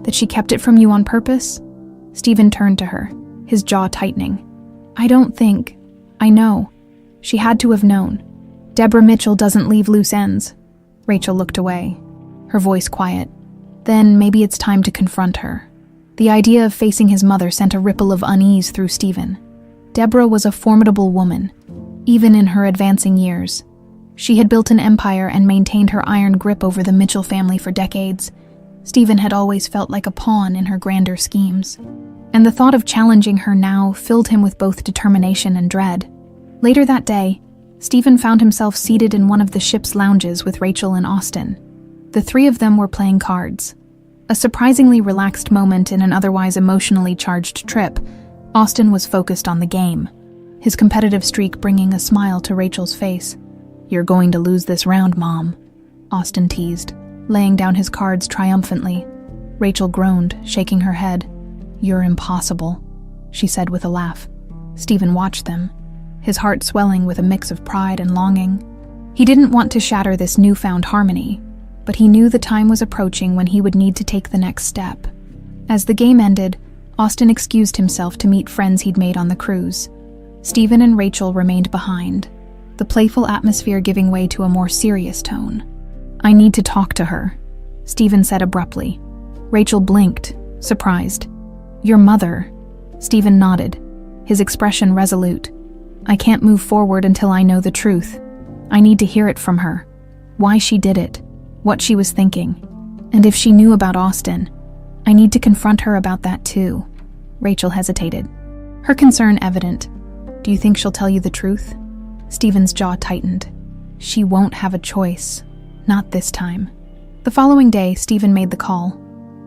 That she kept it from you on purpose?" Stephen turned to her, his jaw tightening. "I don't think. I know. She had to have known. Deborah Mitchell doesn't leave loose ends." Rachel looked away, her voice quiet. "Then maybe it's time to confront her." The idea of facing his mother sent a ripple of unease through Stephen. Deborah was a formidable woman, even in her advancing years. She had built an empire and maintained her iron grip over the Mitchell family for decades. Stephen had always felt like a pawn in her grander schemes, and the thought of challenging her now filled him with both determination and dread. Later that day, Stephen found himself seated in one of the ship's lounges with Rachel and Austin. The three of them were playing cards. A surprisingly relaxed moment in an otherwise emotionally charged trip. Austin was focused on the game, his competitive streak bringing a smile to Rachel's face. "You're going to lose this round, Mom," Austin teased, laying down his cards triumphantly. Rachel groaned, shaking her head. "You're impossible," she said with a laugh. Stephen watched them, his heart swelling with a mix of pride and longing. He didn't want to shatter this newfound harmony, but he knew the time was approaching when he would need to take the next step. As the game ended, Austin excused himself to meet friends he'd made on the cruise. Stephen and Rachel remained behind, the playful atmosphere giving way to a more serious tone. "I need to talk to her," Stephen said abruptly. Rachel blinked, surprised. "Your mother?" Stephen nodded, his expression resolute. "I can't move forward until I know the truth. I need to hear it from her. Why she did it, what she was thinking, and if she knew about Austin. I need to confront her about that too." Rachel hesitated, her concern evident. "Do you think she'll tell you the truth?" Stephen's jaw tightened. "She won't have a choice. Not this time." The following day, Stephen made the call.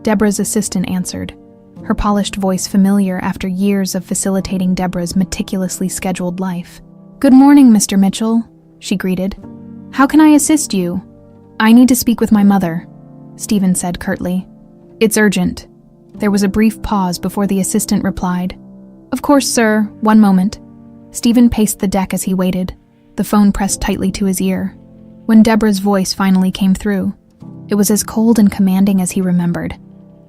Deborah's assistant answered, her polished voice familiar after years of facilitating Deborah's meticulously scheduled life. "Good morning, Mr. Mitchell," she greeted. "How can I assist you?" "I need to speak with my mother," Stephen said curtly. "It's urgent." There was a brief pause before the assistant replied. "Of course, sir. One moment." Stephen paced the deck as he waited, the phone pressed tightly to his ear. When Deborah's voice finally came through, it was as cold and commanding as he remembered.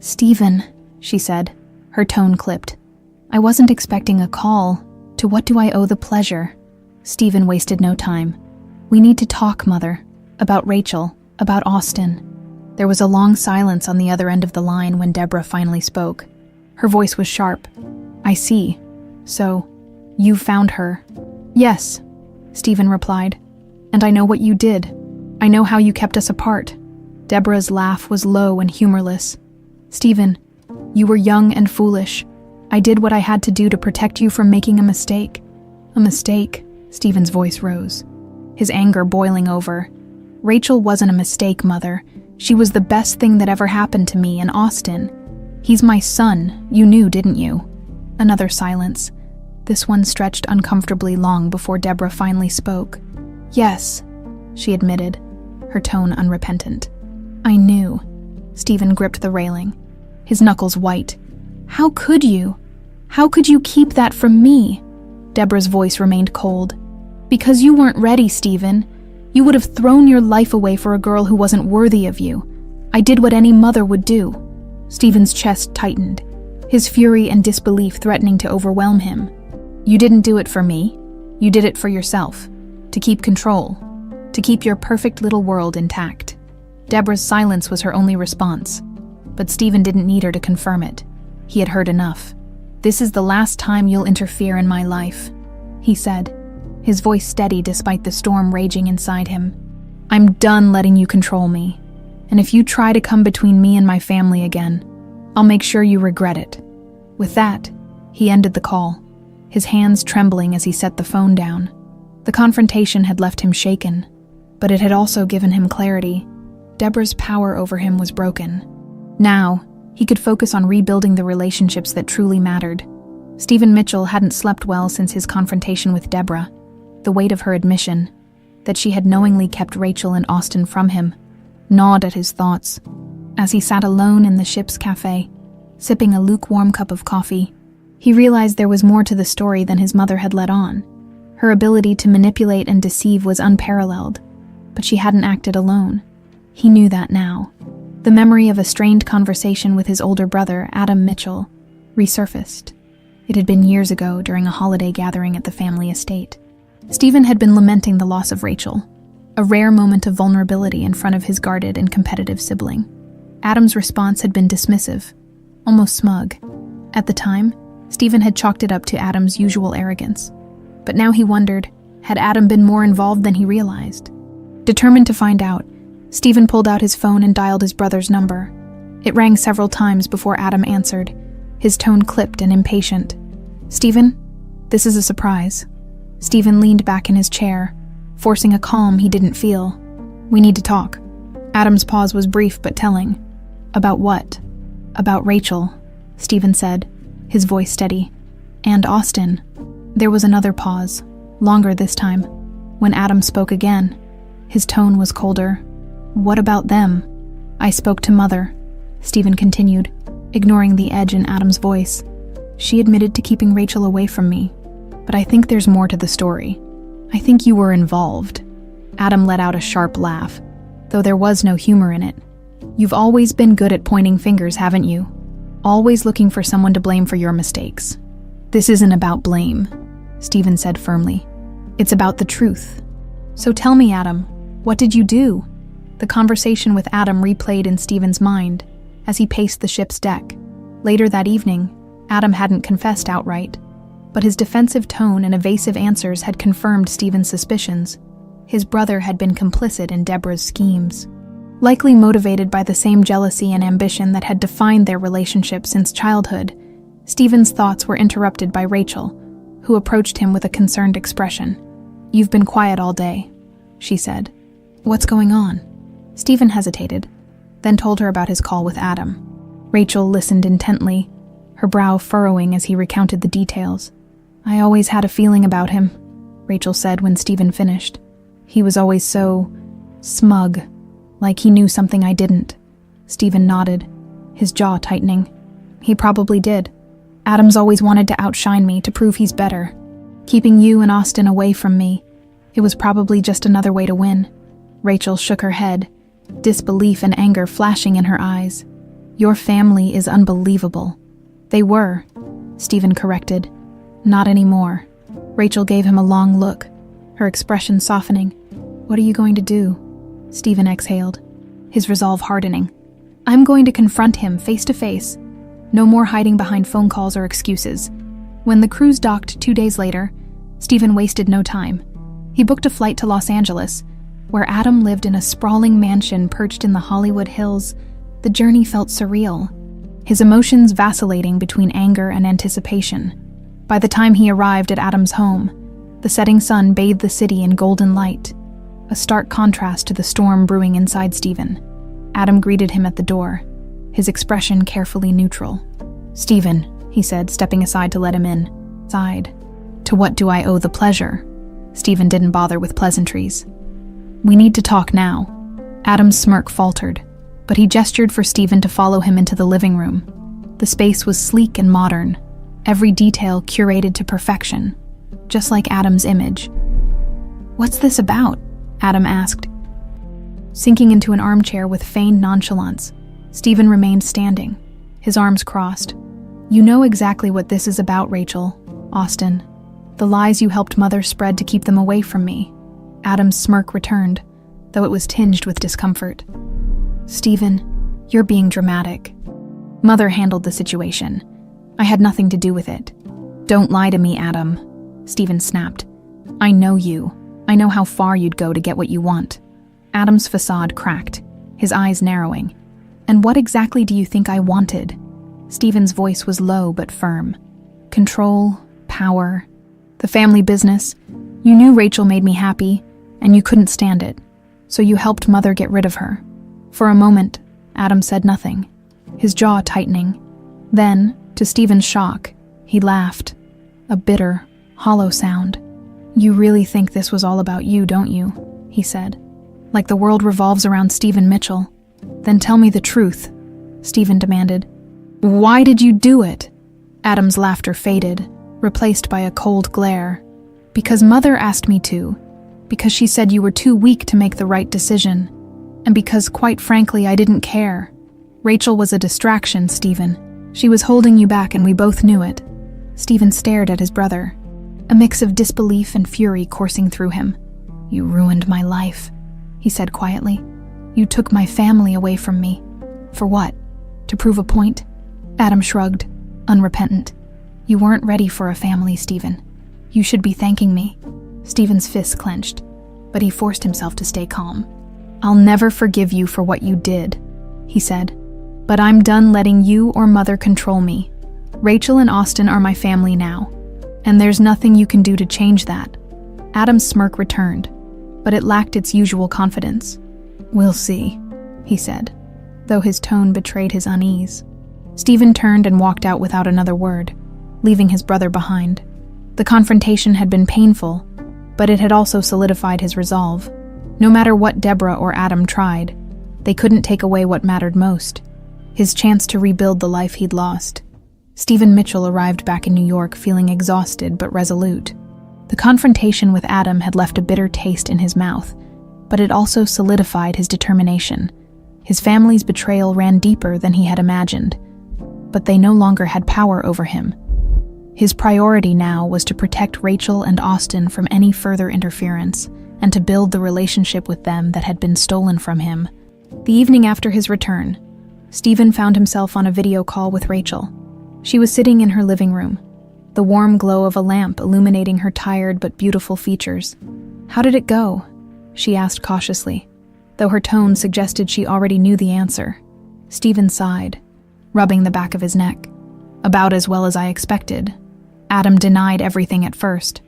"Stephen," she said, her tone clipped. "I wasn't expecting a call. To what do I owe the pleasure?" Stephen wasted no time. "We need to talk, Mother. About Rachel, about Austin." There was a long silence on the other end of the line when Deborah finally spoke. Her voice was sharp. "I see. So, you found her?" "Yes," Stephen replied. "And I know what you did. I know how you kept us apart." Deborah's laugh was low and humorless. "Stephen, you were young and foolish. I did what I had to do to protect you from making a mistake." "A mistake?" Stephen's voice rose, his anger boiling over. "Rachel wasn't a mistake, Mother. She was the best thing that ever happened to me and Austin. He's my son, you knew, didn't you?" Another silence. This one stretched uncomfortably long before Deborah finally spoke. "Yes," she admitted, her tone unrepentant. "I knew." Stephen gripped the railing, his knuckles white. "How could you? How could you keep that from me?" Deborah's voice remained cold. "Because you weren't ready, Stephen. You would have thrown your life away for a girl who wasn't worthy of you. I did what any mother would do." Stephen's chest tightened, his fury and disbelief threatening to overwhelm him. "You didn't do it for me. You did it for yourself. To keep control. To keep your perfect little world intact." Deborah's silence was her only response, but Stephen didn't need her to confirm it. He had heard enough. "This is the last time you'll interfere in my life," he said, his voice steady despite the storm raging inside him. "I'm done letting you control me, and if you try to come between me and my family again, I'll make sure you regret it." With that, he ended the call, his hands trembling as he set the phone down. The confrontation had left him shaken, but it had also given him clarity. Deborah's power over him was broken. Now, he could focus on rebuilding the relationships that truly mattered. Stephen Mitchell hadn't slept well since his confrontation with Deborah. The weight of her admission, that she had knowingly kept Rachel and Austin from him, gnawed at his thoughts. As he sat alone in the ship's cafe, sipping a lukewarm cup of coffee, he realized there was more to the story than his mother had let on. Her ability to manipulate and deceive was unparalleled, but she hadn't acted alone. He knew that now. The memory of a strained conversation with his older brother, Adam Mitchell, resurfaced. It had been years ago during a holiday gathering at the family estate. Stephen had been lamenting the loss of Rachel, a rare moment of vulnerability in front of his guarded and competitive sibling. Adam's response had been dismissive, almost smug. At the time, Stephen had chalked it up to Adam's usual arrogance. But now he wondered, had Adam been more involved than he realized? Determined to find out, Stephen pulled out his phone and dialed his brother's number. It rang several times before Adam answered, his tone clipped and impatient. "Stephen, this is a surprise." Stephen leaned back in his chair, forcing a calm he didn't feel. "We need to talk." Adam's pause was brief but telling. "About what?" "About Rachel," Stephen said, his voice steady. "And Austin." There was another pause, longer this time. When Adam spoke again, his tone was colder. "What about them?" "I spoke to Mother," Stephen continued, ignoring the edge in Adam's voice. "She admitted to keeping Rachel away from me. But I think there's more to the story. I think you were involved." Adam let out a sharp laugh, though there was no humor in it. "You've always been good at pointing fingers, haven't you? Always looking for someone to blame for your mistakes." "This isn't about blame," Stephen said firmly. "It's about the truth. So tell me, Adam, what did you do?" The conversation with Adam replayed in Stephen's mind as he paced the ship's deck. Later that evening, Adam hadn't confessed outright, but his defensive tone and evasive answers had confirmed Stephen's suspicions. His brother had been complicit in Deborah's schemes. Likely motivated by the same jealousy and ambition that had defined their relationship since childhood, Stephen's thoughts were interrupted by Rachel, who approached him with a concerned expression. "You've been quiet all day," she said. "What's going on?" Stephen hesitated, then told her about his call with Adam. Rachel listened intently, her brow furrowing as he recounted the details. "I always had a feeling about him," Rachel said when Stephen finished. "He was always so smug, like he knew something I didn't." Stephen nodded, his jaw tightening. "He probably did. Adam's always wanted to outshine me, to prove he's better. Keeping you and Austin away from me, it was probably just another way to win." Rachel shook her head, disbelief and anger flashing in her eyes. Your family is unbelievable. They were, Stephen corrected. Not anymore. Rachel gave him a long look, her expression softening. What are you going to do? Stephen exhaled, his resolve hardening. I'm going to confront him face to face. No more hiding behind phone calls or excuses. When the cruise docked 2 days later, Stephen wasted no time. He booked a flight to Los Angeles, where Adam lived in a sprawling mansion perched in the Hollywood Hills. The journey felt surreal, his emotions vacillating between anger and anticipation. By the time he arrived at Adam's home, the setting sun bathed the city in golden light, a stark contrast to the storm brewing inside Stephen. Adam greeted him at the door, his expression carefully neutral. Stephen, he said, stepping aside to let him in. Sighed. To what do I owe the pleasure? Stephen didn't bother with pleasantries. We need to talk now. Adam's smirk faltered, but he gestured for Stephen to follow him into the living room. The space was sleek and modern, every detail curated to perfection, just like Adam's image. What's this about? Adam asked. Sinking into an armchair with feigned nonchalance, Stephen remained standing, his arms crossed. You know exactly what this is about, Rachel, Austin. The lies you helped Mother spread to keep them away from me. Adam's smirk returned, though it was tinged with discomfort. Stephen, you're being dramatic. Mother handled the situation. I had nothing to do with it. Don't lie to me, Adam, Stephen snapped. I know you. I know how far you'd go to get what you want. Adam's facade cracked, his eyes narrowing. And what exactly do you think I wanted? Stephen's voice was low but firm. Control, power, the family business. You knew Rachel made me happy, and you couldn't stand it. So you helped Mother get rid of her. For a moment, Adam said nothing, his jaw tightening. Then, to Stephen's shock, he laughed, a bitter, hollow sound. You really think this was all about you, don't you? He said. Like the world revolves around Stephen Mitchell. Then tell me the truth, Stephen demanded. Why did you do it? Adam's laughter faded, replaced by a cold glare. Because Mother asked me to. Because she said you were too weak to make the right decision. And because, quite frankly, I didn't care. Rachel was a distraction, Stephen. She was holding you back and we both knew it. Stephen stared at his brother, a mix of disbelief and fury coursing through him. You ruined my life, he said quietly. You took my family away from me. For what? To prove a point? Adam shrugged, unrepentant. You weren't ready for a family, Stephen. You should be thanking me. Stephen's fists clenched, but he forced himself to stay calm. I'll never forgive you for what you did, he said. But I'm done letting you or Mother control me. Rachel and Austin are my family now, and there's nothing you can do to change that. Adam's smirk returned, but it lacked its usual confidence. We'll see, he said, though his tone betrayed his unease. Stephen turned and walked out without another word, leaving his brother behind. The confrontation had been painful, but it had also solidified his resolve. No matter what Deborah or Adam tried, they couldn't take away what mattered most, his chance to rebuild the life he'd lost. Stephen Mitchell arrived back in New York feeling exhausted but resolute. The confrontation with Adam had left a bitter taste in his mouth, but it also solidified his determination. His family's betrayal ran deeper than he had imagined, but they no longer had power over him. His priority now was to protect Rachel and Austin from any further interference, and to build the relationship with them that had been stolen from him. The evening after his return, Stephen found himself on a video call with Rachel. She was sitting in her living room, the warm glow of a lamp illuminating her tired but beautiful features. How did it go? She asked cautiously, though her tone suggested she already knew the answer. Stephen sighed, rubbing the back of his neck. About as well as I expected. Adam denied everything at first,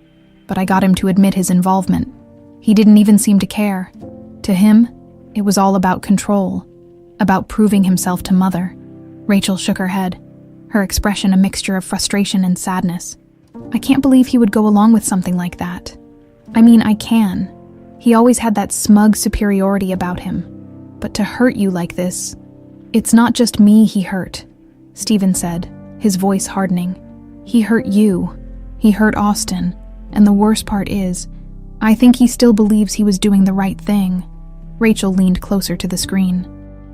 but I got him to admit his involvement. He didn't even seem to care. To him, it was all about control, about proving himself to Mother. Rachel shook her head, her expression a mixture of frustration and sadness. I can't believe he would go along with something like that. I mean, I can. He always had that smug superiority about him. But to hurt you like this, it's not just me he hurt, Stephen said, his voice hardening. He hurt you. He hurt Austin. And the worst part is, I think he still believes he was doing the right thing. Rachel leaned closer to the screen,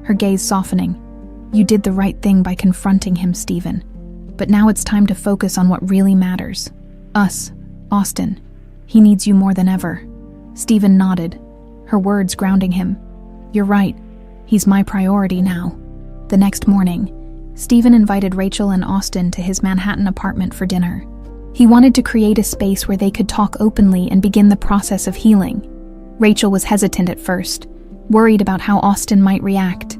her gaze softening. You did the right thing by confronting him, Stephen. But now it's time to focus on what really matters. Us, Austin. He needs you more than ever. Stephen nodded, her words grounding him. You're right. He's my priority now. The next morning, Stephen invited Rachel and Austin to his Manhattan apartment for dinner. He wanted to create a space where they could talk openly and begin the process of healing. Rachel was hesitant at first, worried about how Austin might react.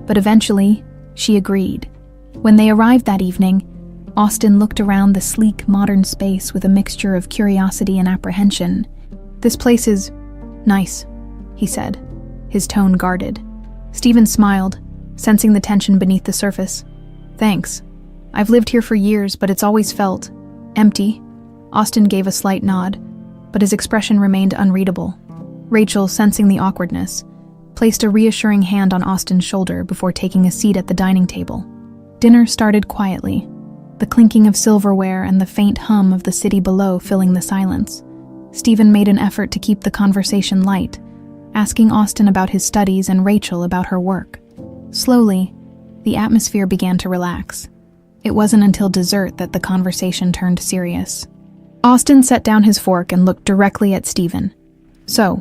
But eventually, she agreed. When they arrived that evening, Austin looked around the sleek, modern space with a mixture of curiosity and apprehension. This place is nice, he said, his tone guarded. Stephen smiled, sensing the tension beneath the surface. Thanks. I've lived here for years, but it's always felt empty. Austin gave a slight nod, but his expression remained unreadable. Rachel, sensing the awkwardness, placed a reassuring hand on Austin's shoulder before taking a seat at the dining table. Dinner started quietly, the clinking of silverware and the faint hum of the city below filling the silence. Stephen made an effort to keep the conversation light, asking Austin about his studies and Rachel about her work. Slowly, the atmosphere began to relax. It wasn't until dessert that the conversation turned serious. Austin set down his fork and looked directly at Stephen. So,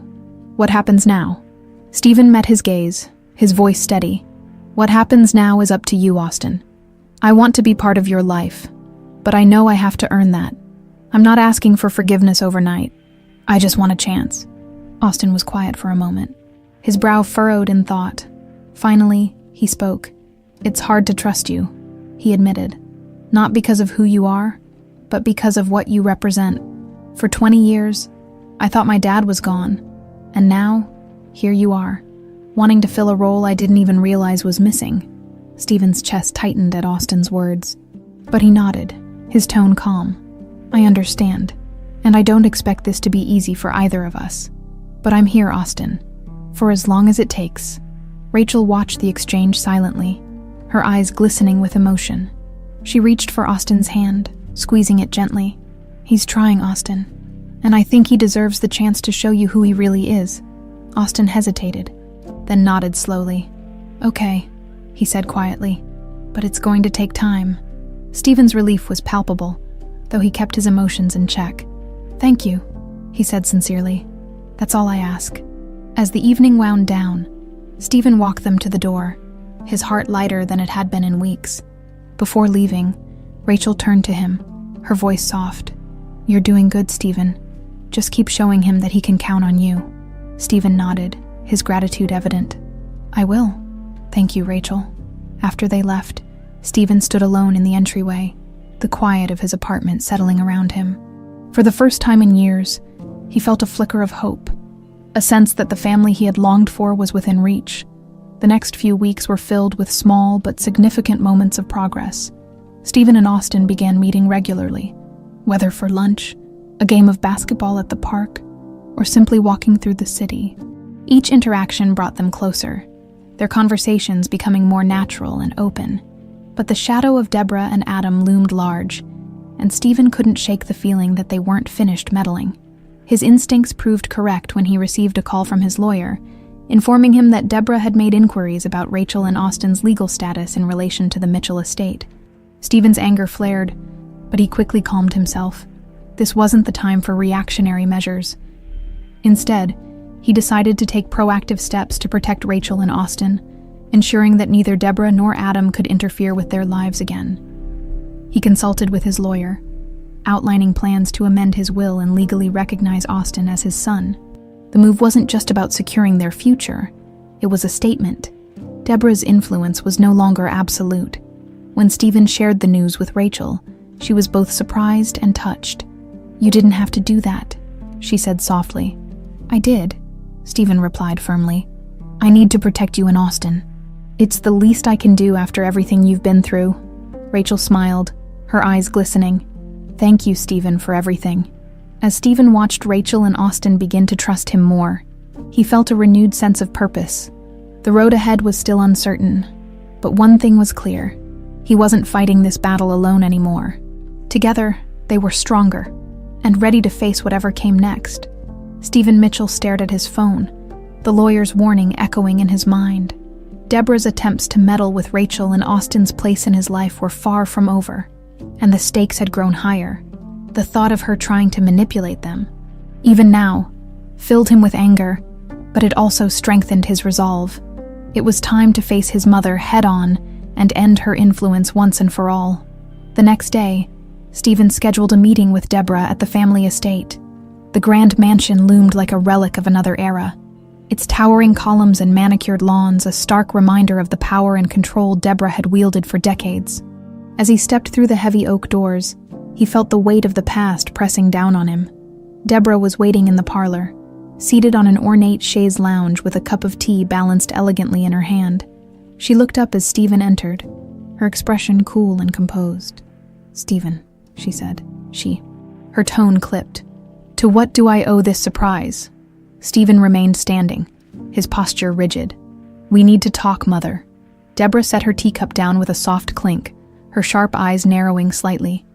what happens now? Stephen met his gaze, his voice steady. What happens now is up to you, Austin. I want to be part of your life, but I know I have to earn that. I'm not asking for forgiveness overnight. I just want a chance. Austin was quiet for a moment, his brow furrowed in thought. Finally, he spoke. It's hard to trust you, he admitted. Not because of who you are, but because of what you represent. For 20 years, I thought my dad was gone, and now, here you are, wanting to fill a role I didn't even realize was missing. Stephen's chest tightened at Austin's words, but he nodded, his tone calm. I understand, and I don't expect this to be easy for either of us. But I'm here, Austin, for as long as it takes. Rachel watched the exchange silently, her eyes glistening with emotion. She reached for Austin's hand, squeezing it gently. He's trying, Austin, and I think he deserves the chance to show you who he really is. Austin hesitated, then nodded slowly. Okay, he said quietly, but it's going to take time. Stephen's relief was palpable, though he kept his emotions in check. Thank you, he said sincerely. That's all I ask. As the evening wound down, Stephen walked them to the door, his heart lighter than it had been in weeks. Before leaving, Rachel turned to him, her voice soft. You're doing good, Stephen. Just keep showing him that he can count on you. Stephen nodded, his gratitude evident. I will. Thank you, Rachel. After they left, Stephen stood alone in the entryway, the quiet of his apartment settling around him. For the first time in years, he felt a flicker of hope, a sense that the family he had longed for was within reach. The next few weeks were filled with small but significant moments of progress. Stephen and Austin began meeting regularly, whether for lunch, a game of basketball at the park, or simply walking through the city. Each interaction brought them closer, their conversations becoming more natural and open. But the shadow of Deborah and Adam loomed large, and Stephen couldn't shake the feeling that they weren't finished meddling. His instincts proved correct when he received a call from his lawyer, informing him that Deborah had made inquiries about Rachel and Austin's legal status in relation to the Mitchell estate. Stephen's anger flared, but he quickly calmed himself. This wasn't the time for reactionary measures. Instead, he decided to take proactive steps to protect Rachel and Austin, ensuring that neither Deborah nor Adam could interfere with their lives again. He consulted with his lawyer, outlining plans to amend his will and legally recognize Austin as his son. The move wasn't just about securing their future, it was a statement. Deborah's influence was no longer absolute. When Stephen shared the news with Rachel, she was both surprised and touched. You didn't have to do that, she said softly. I did, Stephen replied firmly. I need to protect you and Austin. It's the least I can do after everything you've been through. Rachel smiled, her eyes glistening. Thank you, Stephen, for everything. As Stephen watched Rachel and Austin begin to trust him more, he felt a renewed sense of purpose. The road ahead was still uncertain, but one thing was clear. He wasn't fighting this battle alone anymore. Together, they were stronger and ready to face whatever came next. Stephen Mitchell stared at his phone, the lawyer's warning echoing in his mind. Deborah's attempts to meddle with Rachel and Austin's place in his life were far from over, and the stakes had grown higher. The thought of her trying to manipulate them, even now, filled him with anger, but it also strengthened his resolve. It was time to face his mother head-on and end her influence once and for all. The next day, Stephen scheduled a meeting with Deborah at the family estate. The grand mansion loomed like a relic of another era, its towering columns and manicured lawns a stark reminder of the power and control Deborah had wielded for decades. As he stepped through the heavy oak doors, he felt the weight of the past pressing down on him. Deborah was waiting in the parlor, seated on an ornate chaise lounge with a cup of tea balanced elegantly in her hand. She looked up as Stephen entered, her expression cool and composed. "Stephen," she said. Her tone clipped. "To what do I owe this surprise?" Stephen remained standing, his posture rigid. "We need to talk, Mother." Deborah set her teacup down with a soft clink, her sharp eyes narrowing slightly.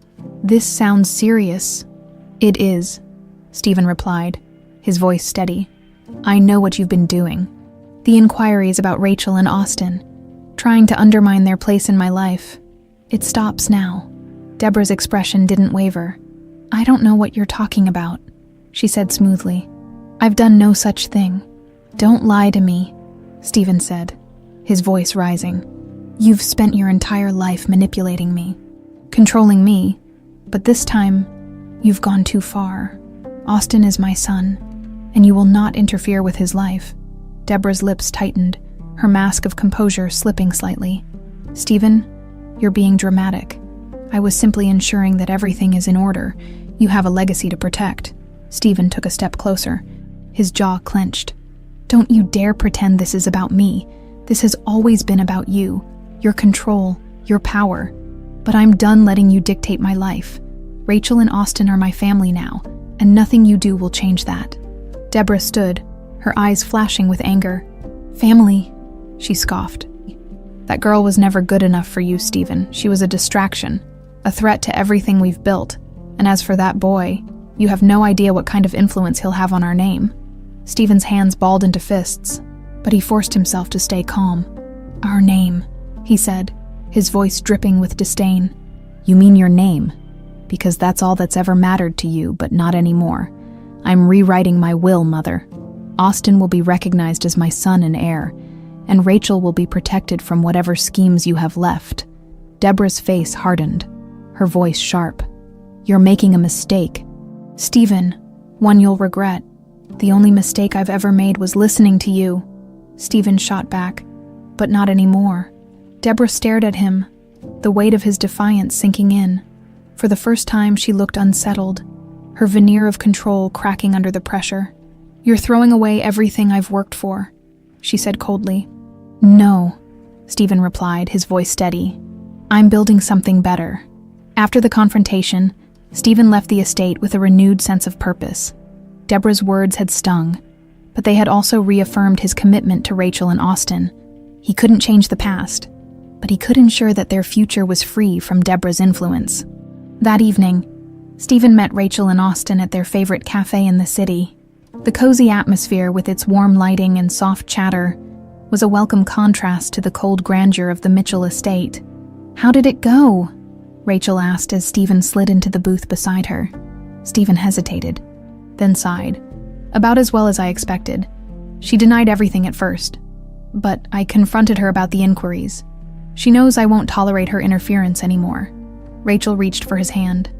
"This sounds serious." "It is," Stephen replied, his voice steady. "I know what you've been doing. The inquiries about Rachel and Austin, trying to undermine their place in my life. It stops now." Deborah's expression didn't waver. "I don't know what you're talking about," she said smoothly. "I've done no such thing." "Don't lie to me," Stephen said, his voice rising. "You've spent your entire life manipulating me, controlling me, but this time, you've gone too far. Austin is my son, and you will not interfere with his life." Deborah's lips tightened, her mask of composure slipping slightly. "Stephen, you're being dramatic. I was simply ensuring that everything is in order. You have a legacy to protect." Stephen took a step closer, his jaw clenched. "Don't you dare pretend this is about me. This has always been about you, your control, your power. But I'm done letting you dictate my life. Rachel and Austin are my family now, and nothing you do will change that." Deborah stood, her eyes flashing with anger. "Family," she scoffed. "That girl was never good enough for you, Stephen. She was a distraction, a threat to everything we've built. And as for that boy, you have no idea what kind of influence he'll have on our name." Stephen's hands balled into fists, but he forced himself to stay calm. "Our name," he said, his voice dripping with disdain. "You mean your name? Because that's all that's ever mattered to you, but not anymore. I'm rewriting my will, Mother. Austin will be recognized as my son and heir, and Rachel will be protected from whatever schemes you have left." Deborah's face hardened, her voice sharp. "You're making a mistake, Stephen, one you'll regret. The only mistake I've ever made was listening to you." Stephen shot back, "But not anymore." Deborah stared at him, the weight of his defiance sinking in. For the first time, she looked unsettled, her veneer of control cracking under the pressure. "You're throwing away everything I've worked for," she said coldly. "No," Stephen replied, his voice steady. "I'm building something better." After the confrontation, Stephen left the estate with a renewed sense of purpose. Deborah's words had stung, but they had also reaffirmed his commitment to Rachel and Austin. He couldn't change the past, but he could ensure that their future was free from Deborah's influence. That evening, Stephen met Rachel and Austin at their favorite cafe in the city. The cozy atmosphere, with its warm lighting and soft chatter, was a welcome contrast to the cold grandeur of the Mitchell estate. "How did it go?" Rachel asked as Stephen slid into the booth beside her. Stephen hesitated, then sighed. "About as well as I expected. She denied everything at first, but I confronted her about the inquiries. She knows I won't tolerate her interference anymore." Rachel reached for his hand,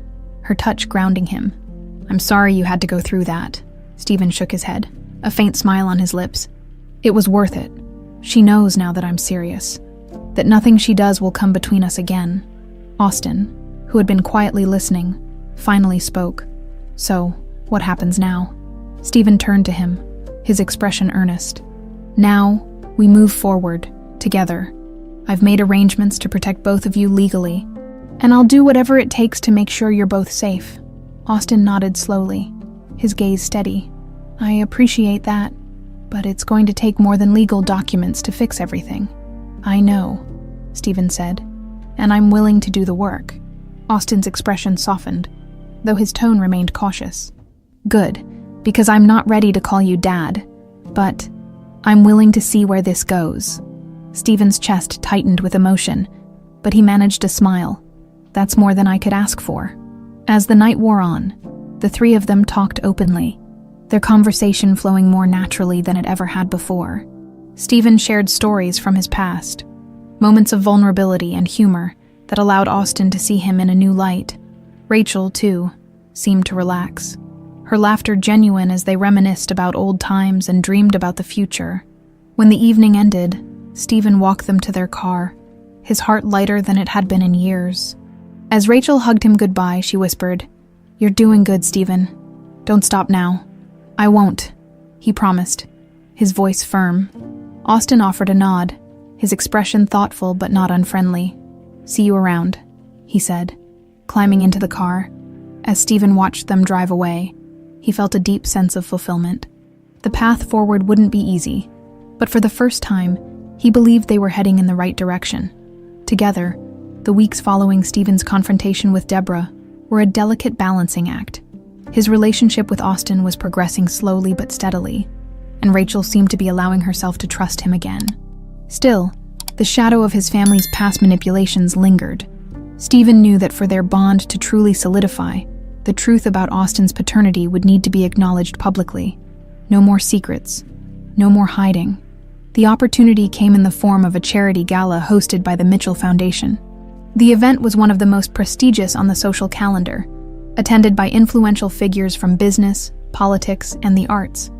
her touch grounding him. "I'm sorry you had to go through that." Stephen shook his head, a faint smile on his lips. "It was worth it. She knows now that I'm serious, that nothing she does will come between us again." Austin, who had been quietly listening, finally spoke. "So, what happens now?" Stephen turned to him, his expression earnest. "Now, we move forward, together. I've made arrangements to protect both of you legally, and I'll do whatever it takes to make sure you're both safe." Austin nodded slowly, his gaze steady. "I appreciate that, but it's going to take more than legal documents to fix everything." "I know," Stephen said, "and I'm willing to do the work." Austin's expression softened, though his tone remained cautious. "Good, because I'm not ready to call you Dad, but I'm willing to see where this goes. Stephen's chest tightened with emotion, but he managed to smile. That's more than I could ask for. As the night wore on, the three of them talked openly, their conversation flowing more naturally than it ever had before. Stephen shared stories from his past, moments of vulnerability and humor that allowed Austin to see him in a new light. Rachel, too, seemed to relax, her laughter genuine as they reminisced about old times and dreamed about the future. When the evening ended, Stephen walked them to their car, his heart lighter than it had been in years. As Rachel hugged him goodbye, she whispered, "You're doing good, Stephen. Don't stop now." "I won't," he promised, his voice firm. Austin offered a nod, his expression thoughtful but not unfriendly. "See you around," he said, climbing into the car. As Stephen watched them drive away, he felt a deep sense of fulfillment. The path forward wouldn't be easy, but for the first time, he believed they were heading in the right direction. Together, the weeks following Stephen's confrontation with Deborah were a delicate balancing act. His relationship with Austin was progressing slowly but steadily, and Rachel seemed to be allowing herself to trust him again. Still, the shadow of his family's past manipulations lingered. Stephen knew that for their bond to truly solidify, the truth about Austin's paternity would need to be acknowledged publicly. No more secrets, no more hiding. The opportunity came in the form of a charity gala hosted by the Mitchell Foundation. The event was one of the most prestigious on the social calendar, attended by influential figures from business, politics, and the arts.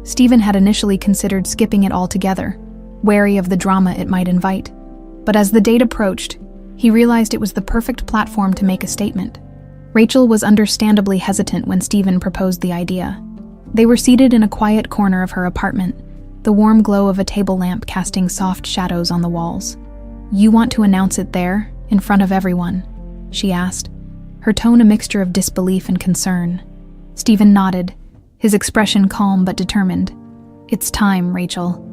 Stephen had initially considered skipping it altogether, wary of the drama it might invite. But as the date approached, he realized it was the perfect platform to make a statement. Rachel was understandably hesitant when Stephen proposed the idea. They were seated in a quiet corner of her apartment, the warm glow of a table lamp casting soft shadows on the walls. "You want to announce it there, in front of everyone?" she asked, her tone a mixture of disbelief and concern. Stephen nodded, his expression calm but determined. "It's time, Rachel.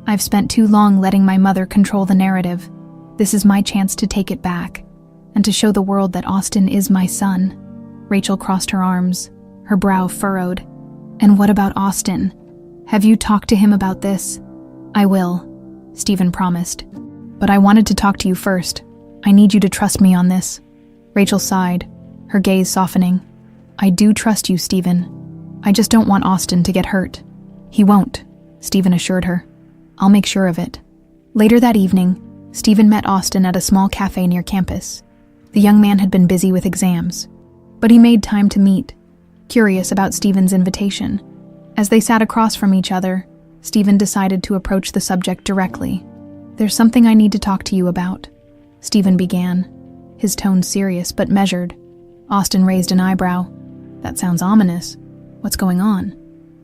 I've spent too long letting my mother control the narrative. This is my chance to take it back, and to show the world that Austin is my son." Rachel crossed her arms, her brow furrowed. "And what about Austin? Have you talked to him about this?" "I will," Stephen promised. "But I wanted to talk to you first. I need you to trust me on this." Rachel sighed, her gaze softening. "I do trust you, Stephen. I just don't want Austin to get hurt." "He won't," Stephen assured her. "I'll make sure of it." Later that evening, Stephen met Austin at a small cafe near campus. The young man had been busy with exams, but he made time to meet, curious about Stephen's invitation. As they sat across from each other, Stephen decided to approach the subject directly. "There's something I need to talk to you about," Stephen began, his tone serious but measured. Austin raised an eyebrow. "That sounds ominous. What's going on?"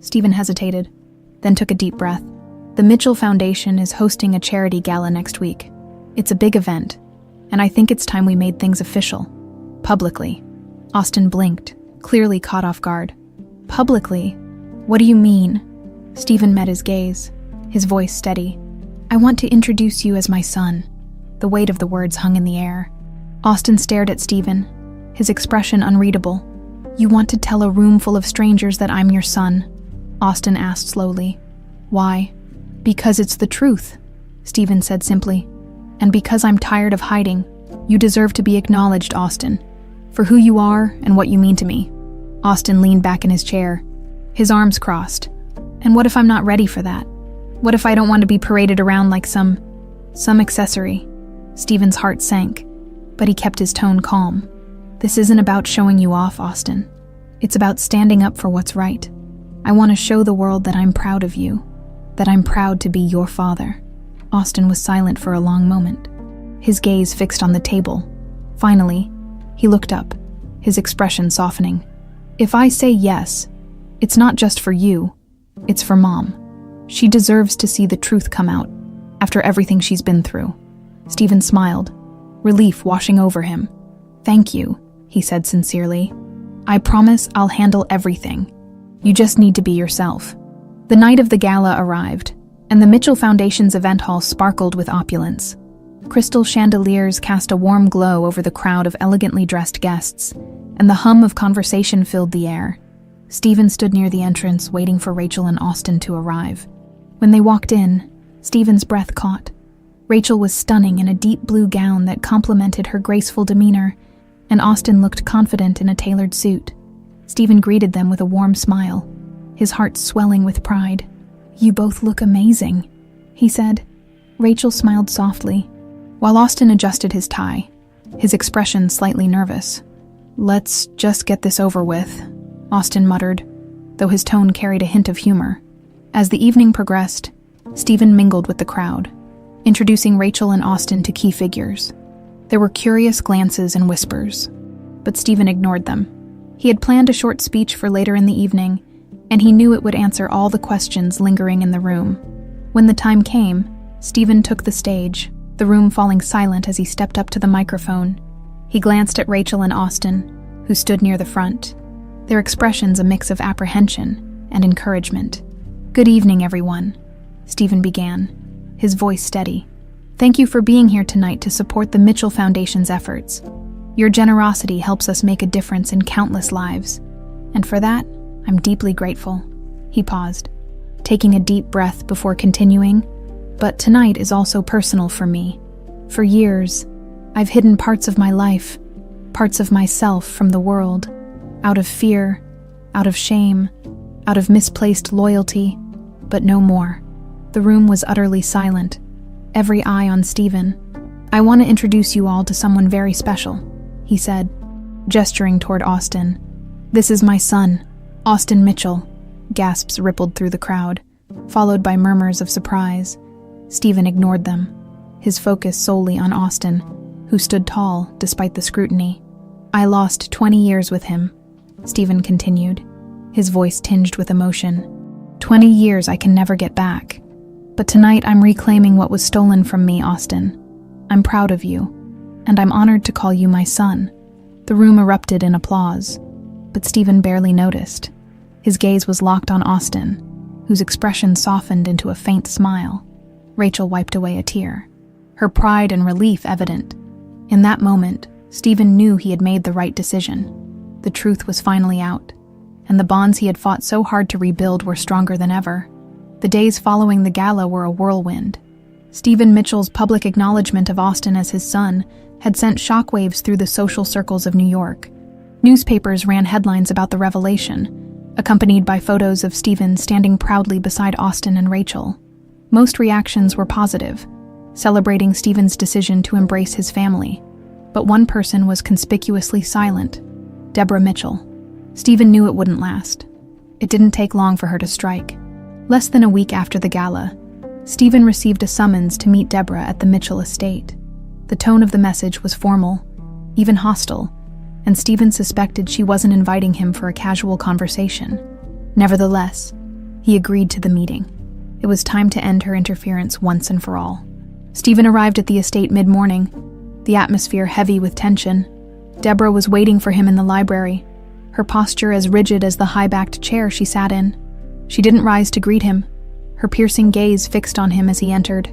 Stephen hesitated, then took a deep breath. "The Mitchell Foundation is hosting a charity gala next week. It's a big event, and I think it's time we made things official. Publicly." Austin blinked, clearly caught off guard. "Publicly? What do you mean?" Stephen met his gaze, his voice steady. "I want to introduce you as my son." The weight of the words hung in the air. Austin stared at Stephen, his expression unreadable. "You want to tell a room full of strangers that I'm your son?" Austin asked slowly. "Why?" "Because it's the truth," Stephen said simply. "And because I'm tired of hiding. You deserve to be acknowledged, Austin, for who you are and what you mean to me." Austin leaned back in his chair, his arms crossed. "And what if I'm not ready for that? What if I don't want to be paraded around like some accessory?" Stephen's heart sank, but he kept his tone calm. "This isn't about showing you off, Austin. It's about standing up for what's right. I want to show the world that I'm proud of you, that I'm proud to be your father." Austin was silent for a long moment, his gaze fixed on the table. Finally, he looked up, his expression softening. "If I say yes, it's not just for you, it's for Mom. She deserves to see the truth come out, after everything she's been through." Stephen smiled, relief washing over him. "Thank you," he said sincerely. "I promise I'll handle everything. You just need to be yourself." The night of the gala arrived, and the Mitchell Foundation's event hall sparkled with opulence. Crystal chandeliers cast a warm glow over the crowd of elegantly dressed guests, and the hum of conversation filled the air. Stephen stood near the entrance, waiting for Rachel and Austin to arrive. When they walked in, Stephen's breath caught. Rachel was stunning in a deep blue gown that complemented her graceful demeanor, and Austin looked confident in a tailored suit. Stephen greeted them with a warm smile, his heart swelling with pride. "You both look amazing," he said. Rachel smiled softly, while Austin adjusted his tie, his expression slightly nervous. "Let's just get this over with," Austin muttered, though his tone carried a hint of humor. As the evening progressed, Stephen mingled with the crowd, introducing Rachel and Austin to key figures. There were curious glances and whispers, but Stephen ignored them. He had planned a short speech for later in the evening, and he knew it would answer all the questions lingering in the room. When the time came, Stephen took the stage, the room falling silent as he stepped up to the microphone. He glanced at Rachel and Austin, who stood near the front, their expressions a mix of apprehension and encouragement. "Good evening, everyone," Stephen began, his voice steady. "Thank you for being here tonight to support the Mitchell Foundation's efforts. Your generosity helps us make a difference in countless lives, and for that, I'm deeply grateful." He paused, taking a deep breath before continuing. "But tonight is also personal for me. For years, I've hidden parts of my life, parts of myself from the world, out of fear, out of shame, out of misplaced loyalty, but no more." The room was utterly silent, every eye on Stephen. "I want to introduce you all to someone very special," he said, gesturing toward Austin. "This is my son, Austin Mitchell." Gasps rippled through the crowd, followed by murmurs of surprise. Stephen ignored them, his focus solely on Austin, who stood tall despite the scrutiny. "I lost 20 years with him," Stephen continued, his voice tinged with emotion. 20 years I can never get back. But tonight I'm reclaiming what was stolen from me, Austin. I'm proud of you, and I'm honored to call you my son." The room erupted in applause, but Stephen barely noticed. His gaze was locked on Austin, whose expression softened into a faint smile. Rachel wiped away a tear, her pride and relief evident. In that moment, Stephen knew he had made the right decision. The truth was finally out, and the bonds he had fought so hard to rebuild were stronger than ever. The days following the gala were a whirlwind. Stephen Mitchell's public acknowledgement of Austin as his son had sent shockwaves through the social circles of New York. Newspapers ran headlines about the revelation, accompanied by photos of Stephen standing proudly beside Austin and Rachel. Most reactions were positive, celebrating Stephen's decision to embrace his family. But one person was conspicuously silent: Deborah Mitchell. Stephen knew it wouldn't last. It didn't take long for her to strike. Less than a week after the gala, Stephen received a summons to meet Deborah at the Mitchell estate. The tone of the message was formal, even hostile, and Stephen suspected she wasn't inviting him for a casual conversation. Nevertheless, he agreed to the meeting. It was time to end her interference once and for all. Stephen arrived at the estate mid-morning, the atmosphere heavy with tension. Deborah was waiting for him in the library, her posture as rigid as the high-backed chair she sat in. She didn't rise to greet him, her piercing gaze fixed on him as he entered.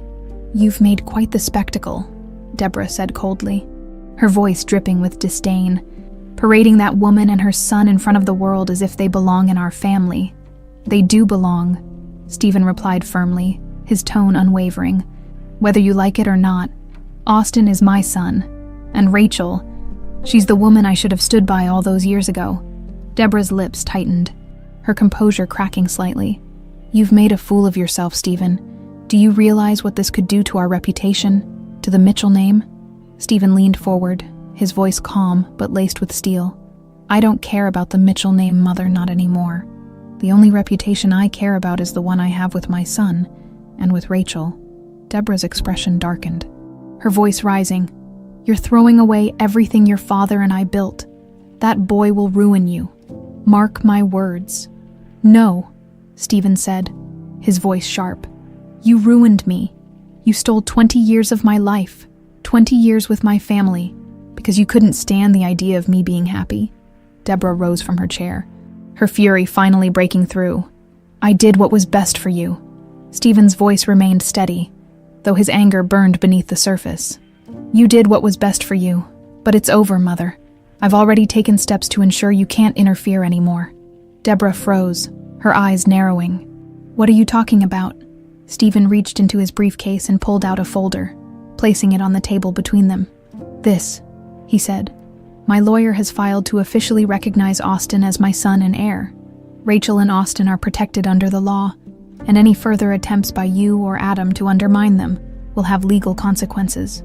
"You've made quite the spectacle," Deborah said coldly, her voice dripping with disdain, parading that woman and her son in front of the world as if they belong in our family. "They do belong," Stephen replied firmly, his tone unwavering. "Whether you like it or not, Austin is my son, and Rachel, she's the woman I should have stood by all those years ago." Deborah's lips tightened, her composure cracking slightly. "You've made a fool of yourself, Stephen. Do you realize what this could do to our reputation, to the Mitchell name?" Stephen leaned forward, his voice calm but laced with steel. "I don't care about the Mitchell name, Mother, not anymore. The only reputation I care about is the one I have with my son, and with Rachel." Deborah's expression darkened, her voice rising. "You're throwing away everything your father and I built. That boy will ruin you. Mark my words." "No," Stephen said, his voice sharp. "You ruined me. You stole 20 years of my life, 20 years with my family, because you couldn't stand the idea of me being happy." Deborah rose from her chair, her fury finally breaking through. "I did what was best for you." Stephen's voice remained steady, though his anger burned beneath the surface. "You did what was best for you, but it's over, Mother. I've already taken steps to ensure you can't interfere anymore." Deborah froze, her eyes narrowing. "What are you talking about?" Stephen reached into his briefcase and pulled out a folder, placing it on the table between them. "This," he said. "My lawyer has filed to officially recognize Austin as my son and heir. Rachel and Austin are protected under the law, and any further attempts by you or Adam to undermine them will have legal consequences."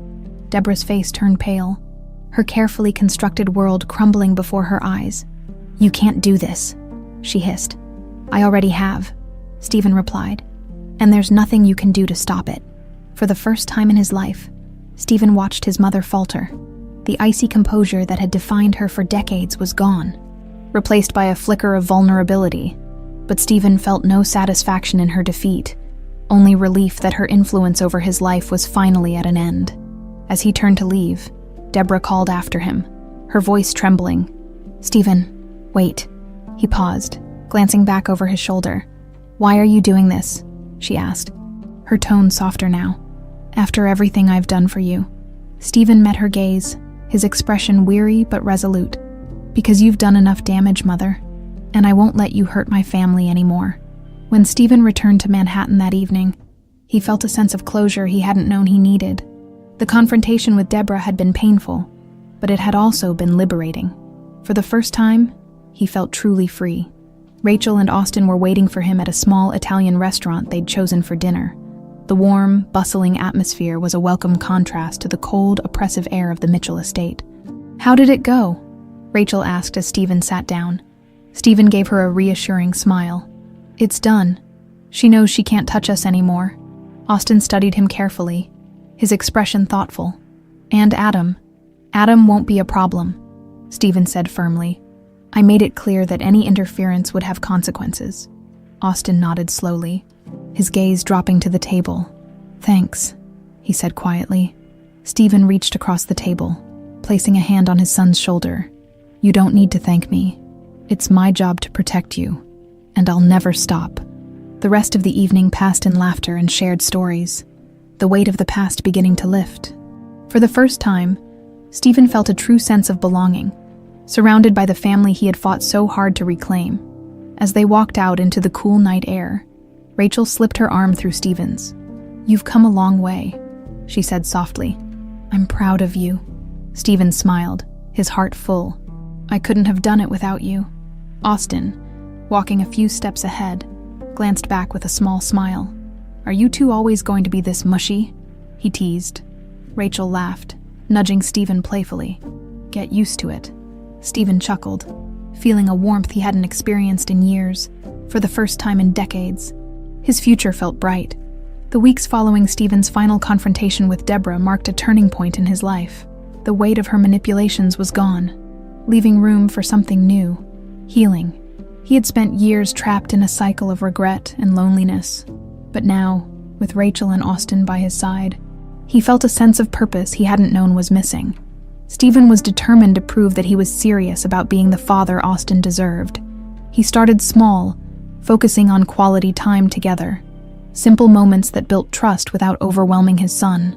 Deborah's face turned pale, her carefully constructed world crumbling before her eyes. "You can't do this," she hissed. "I already have," Stephen replied, "and there's nothing you can do to stop it." For the first time in his life, Stephen watched his mother falter. The icy composure that had defined her for decades was gone, replaced by a flicker of vulnerability. But Stephen felt no satisfaction in her defeat, only relief that her influence over his life was finally at an end. As he turned to leave, Deborah called after him, her voice trembling. "Stephen, wait." He paused, glancing back over his shoulder. "Why are you doing this?" she asked, her tone softer now. "After everything I've done for you." Stephen met her gaze, his expression weary but resolute. "Because you've done enough damage, Mother, and I won't let you hurt my family anymore." When Stephen returned to Manhattan that evening, he felt a sense of closure he hadn't known he needed. The confrontation with Deborah had been painful, but it had also been liberating. For the first time, he felt truly free. Rachel and Austin were waiting for him at a small Italian restaurant they'd chosen for dinner. The warm, bustling atmosphere was a welcome contrast to the cold, oppressive air of the Mitchell estate. "How did it go?" Rachel asked as Stephen sat down. Stephen gave her a reassuring smile. "It's done. She knows she can't touch us anymore." Austin studied him carefully, his expression thoughtful. "And Adam. Adam won't be a problem," Stephen said firmly. "I made it clear that any interference would have consequences." Austin nodded slowly, his gaze dropping to the table. "Thanks," he said quietly. Stephen reached across the table, placing a hand on his son's shoulder. "You don't need to thank me. It's my job to protect you, and I'll never stop." The rest of the evening passed in laughter and shared stories, the weight of the past beginning to lift. For the first time, Stephen felt a true sense of belonging, surrounded by the family he had fought so hard to reclaim. As they walked out into the cool night air, Rachel slipped her arm through Stephen's. "You've come a long way," she said softly. "I'm proud of you." Stephen smiled, his heart full. "I couldn't have done it without you." Austin, walking a few steps ahead, glanced back with a small smile. "Are you two always going to be this mushy?" he teased. Rachel laughed, nudging Stephen playfully. "Get used to it." Stephen chuckled, feeling a warmth he hadn't experienced in years, for the first time in decades. His future felt bright. The weeks following Stephen's final confrontation with Deborah marked a turning point in his life. The weight of her manipulations was gone, leaving room for something new, healing. He had spent years trapped in a cycle of regret and loneliness, but now, with Rachel and Austin by his side, he felt a sense of purpose he hadn't known was missing. Stephen was determined to prove that he was serious about being the father Austin deserved. He started small, focusing on quality time together, simple moments that built trust without overwhelming his son.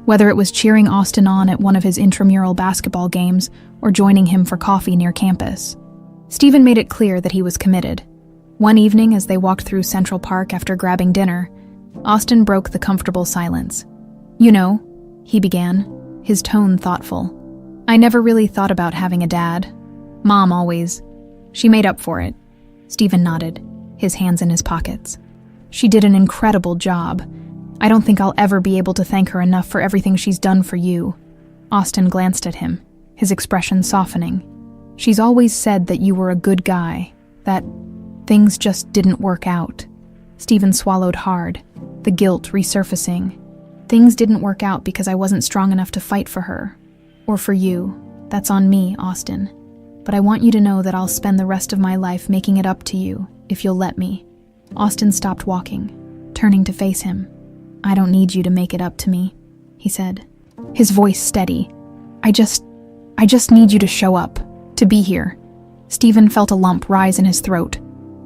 Whether it was cheering Austin on at one of his intramural basketball games or joining him for coffee near campus, Stephen made it clear that he was committed. One evening, as they walked through Central Park after grabbing dinner, Austin broke the comfortable silence. "You know," he began, his tone thoughtful, "I never really thought about having a dad. Mom always. She made up for it." Stephen nodded, his hands in his pockets. "She did an incredible job. I don't think I'll ever be able to thank her enough for everything she's done for you." Austin glanced at him, his expression softening. "She's always said that you were a good guy, that things just didn't work out." Stephen swallowed hard, the guilt resurfacing. "Things didn't work out because I wasn't strong enough to fight for her. Or for you. That's on me, Austin. But I want you to know that I'll spend the rest of my life making it up to you, if you'll let me." Austin stopped walking, turning to face him. "I don't need you to make it up to me," he said, his voice steady. I just need you to show up, to be here." Stephen felt a lump rise in his throat,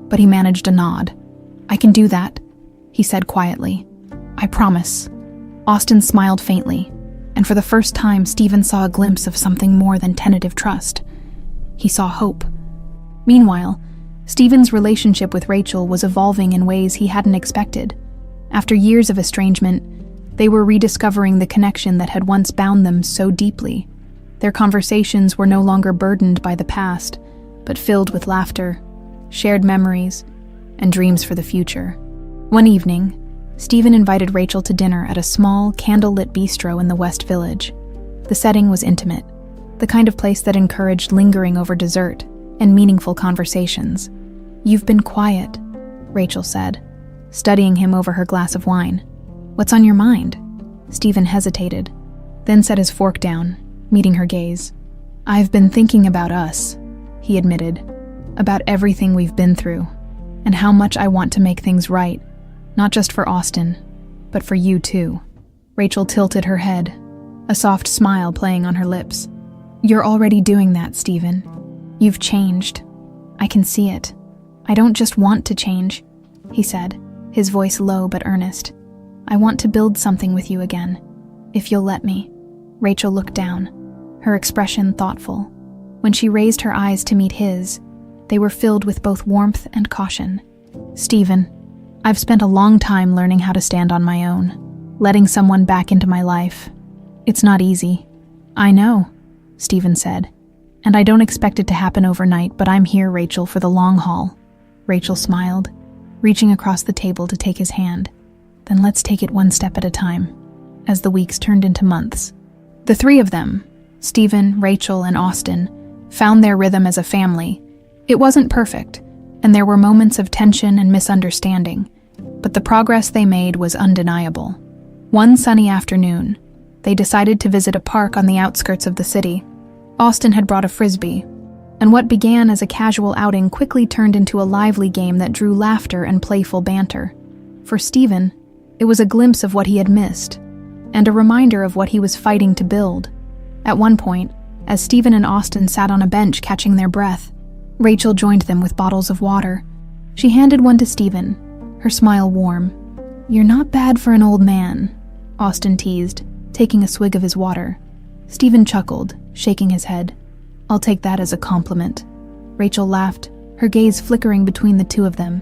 but he managed a nod. "I can do that," he said quietly. "I promise." Austin smiled faintly, and for the first time Stephen saw a glimpse of something more than tentative trust. He saw hope. Meanwhile, Stephen's relationship with Rachel was evolving in ways he hadn't expected. After years of estrangement, they were rediscovering the connection that had once bound them so deeply. Their conversations were no longer burdened by the past, but filled with laughter, shared memories, and dreams for the future. One evening, Stephen invited Rachel to dinner at a small, candlelit bistro in the West Village. The setting was intimate, the kind of place that encouraged lingering over dessert and meaningful conversations. "You've been quiet," Rachel said, studying him over her glass of wine. "What's on your mind?" Stephen hesitated, then set his fork down, meeting her gaze. "I've been thinking about us," he admitted, "about everything we've been through, and how much I want to make things right, not just for Austin, but for you too." Rachel tilted her head, a soft smile playing on her lips. "You're already doing that, Stephen. You've changed. I can see it. I don't just want to change," he said, his voice low but earnest. "I want to build something with you again, if you'll let me." Rachel looked down, her expression thoughtful. When she raised her eyes to meet his, they were filled with both warmth and caution. "Stephen, I've spent a long time learning how to stand on my own, letting someone back into my life. It's not easy." "I know," Stephen said, "and I don't expect it to happen overnight, but I'm here, Rachel, for the long haul." Rachel smiled, reaching across the table to take his hand. "Then let's take it one step at a time." As the weeks turned into months, the three of them, Stephen, Rachel, and Austin, found their rhythm as a family. It wasn't perfect, and there were moments of tension and misunderstanding, but the progress they made was undeniable. One sunny afternoon, they decided to visit a park on the outskirts of the city. Austin had brought a frisbee, and what began as a casual outing quickly turned into a lively game that drew laughter and playful banter. For Stephen, it was a glimpse of what he had missed, and a reminder of what he was fighting to build. At one point, as Stephen and Austin sat on a bench catching their breath, Rachel joined them with bottles of water. She handed one to Stephen, her smile warm. "You're not bad for an old man," Austin teased, taking a swig of his water. Stephen chuckled, shaking his head. "I'll take that as a compliment." Rachel laughed, her gaze flickering between the two of them.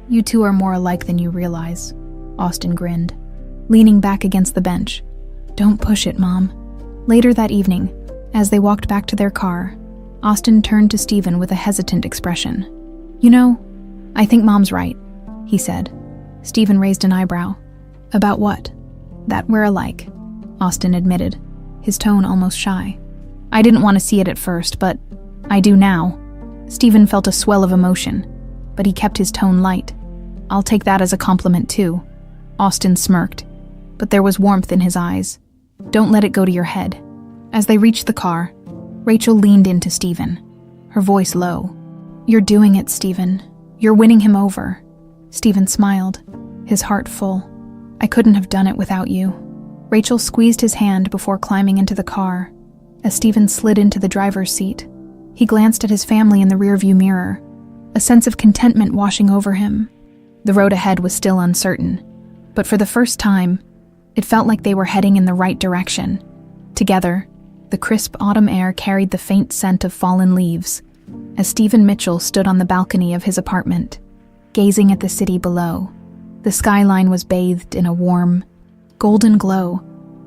"You two are more alike than you realize," Austin grinned, leaning back against the bench. "Don't push it, Mom." Later that evening, as they walked back to their car, Austin turned to Stephen with a hesitant expression. "You know, I think Mom's right," he said. Stephen raised an eyebrow. "About what?" "That we're alike," Austin admitted, his tone almost shy. "I didn't want to see it at first, but I do now." Stephen felt a swell of emotion, but he kept his tone light. "I'll take that as a compliment too." Austin smirked, but there was warmth in his eyes. "Don't let it go to your head." As they reached the car, Rachel leaned into Stephen, her voice low. "You're doing it, Stephen. You're winning him over." Stephen smiled, his heart full. "I couldn't have done it without you." Rachel squeezed his hand before climbing into the car. As Stephen slid into the driver's seat, he glanced at his family in the rearview mirror, a sense of contentment washing over him. The road ahead was still uncertain, but for the first time, it felt like they were heading in the right direction. Together, the crisp autumn air carried the faint scent of fallen leaves, as Stephen Mitchell stood on the balcony of his apartment, gazing at the city below. The skyline was bathed in a warm, golden glow,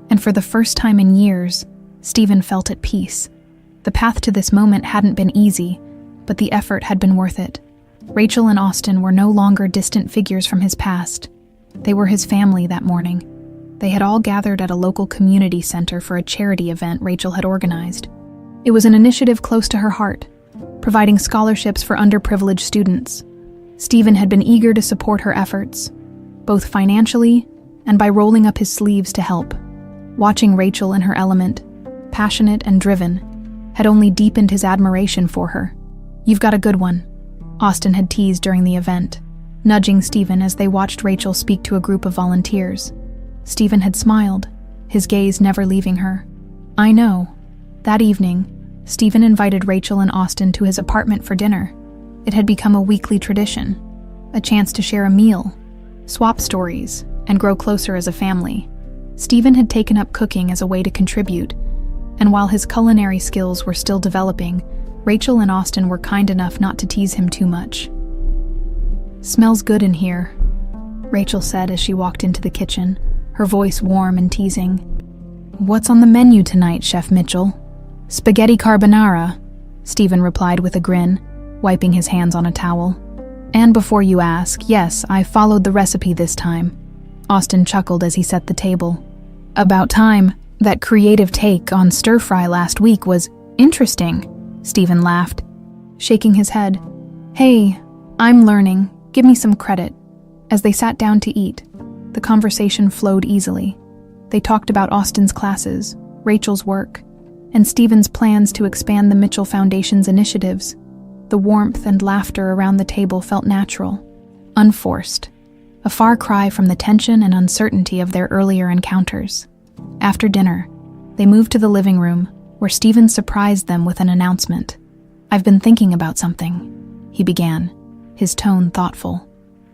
and for the first time in years, Stephen felt at peace. The path to this moment hadn't been easy, but the effort had been worth it. Rachel and Austin were no longer distant figures from his past. They were his family that morning. They had all gathered at a local community center for a charity event Rachel had organized. It was an initiative close to her heart, providing scholarships for underprivileged students. Stephen had been eager to support her efforts, both financially and by rolling up his sleeves to help. Watching Rachel in her element, passionate and driven, had only deepened his admiration for her. "You've got a good one," Austin had teased during the event, nudging Stephen as they watched Rachel speak to a group of volunteers. Stephen had smiled, his gaze never leaving her. "I know." That evening, Stephen invited Rachel and Austin to his apartment for dinner. It had become a weekly tradition, a chance to share a meal, swap stories, and grow closer as a family. Stephen had taken up cooking as a way to contribute, and while his culinary skills were still developing, Rachel and Austin were kind enough not to tease him too much. "Smells good in here," Rachel said as she walked into the kitchen, her voice warm and teasing. "What's on the menu tonight, Chef Mitchell?" "Spaghetti carbonara," Stephen replied with a grin, wiping his hands on a towel. "And before you ask, yes, I followed the recipe this time." Austin chuckled as he set the table. "About time. That creative take on stir-fry last week was interesting," Stephen laughed, shaking his head. "Hey, I'm learning. Give me some credit." As they sat down to eat, the conversation flowed easily. They talked about Austin's classes, Rachel's work, and Stephen's plans to expand the Mitchell Foundation's initiatives. The warmth and laughter around the table felt natural, unforced, a far cry from the tension and uncertainty of their earlier encounters. After dinner, they moved to the living room, where Stephen surprised them with an announcement. "I've been thinking about something," he began, his tone thoughtful.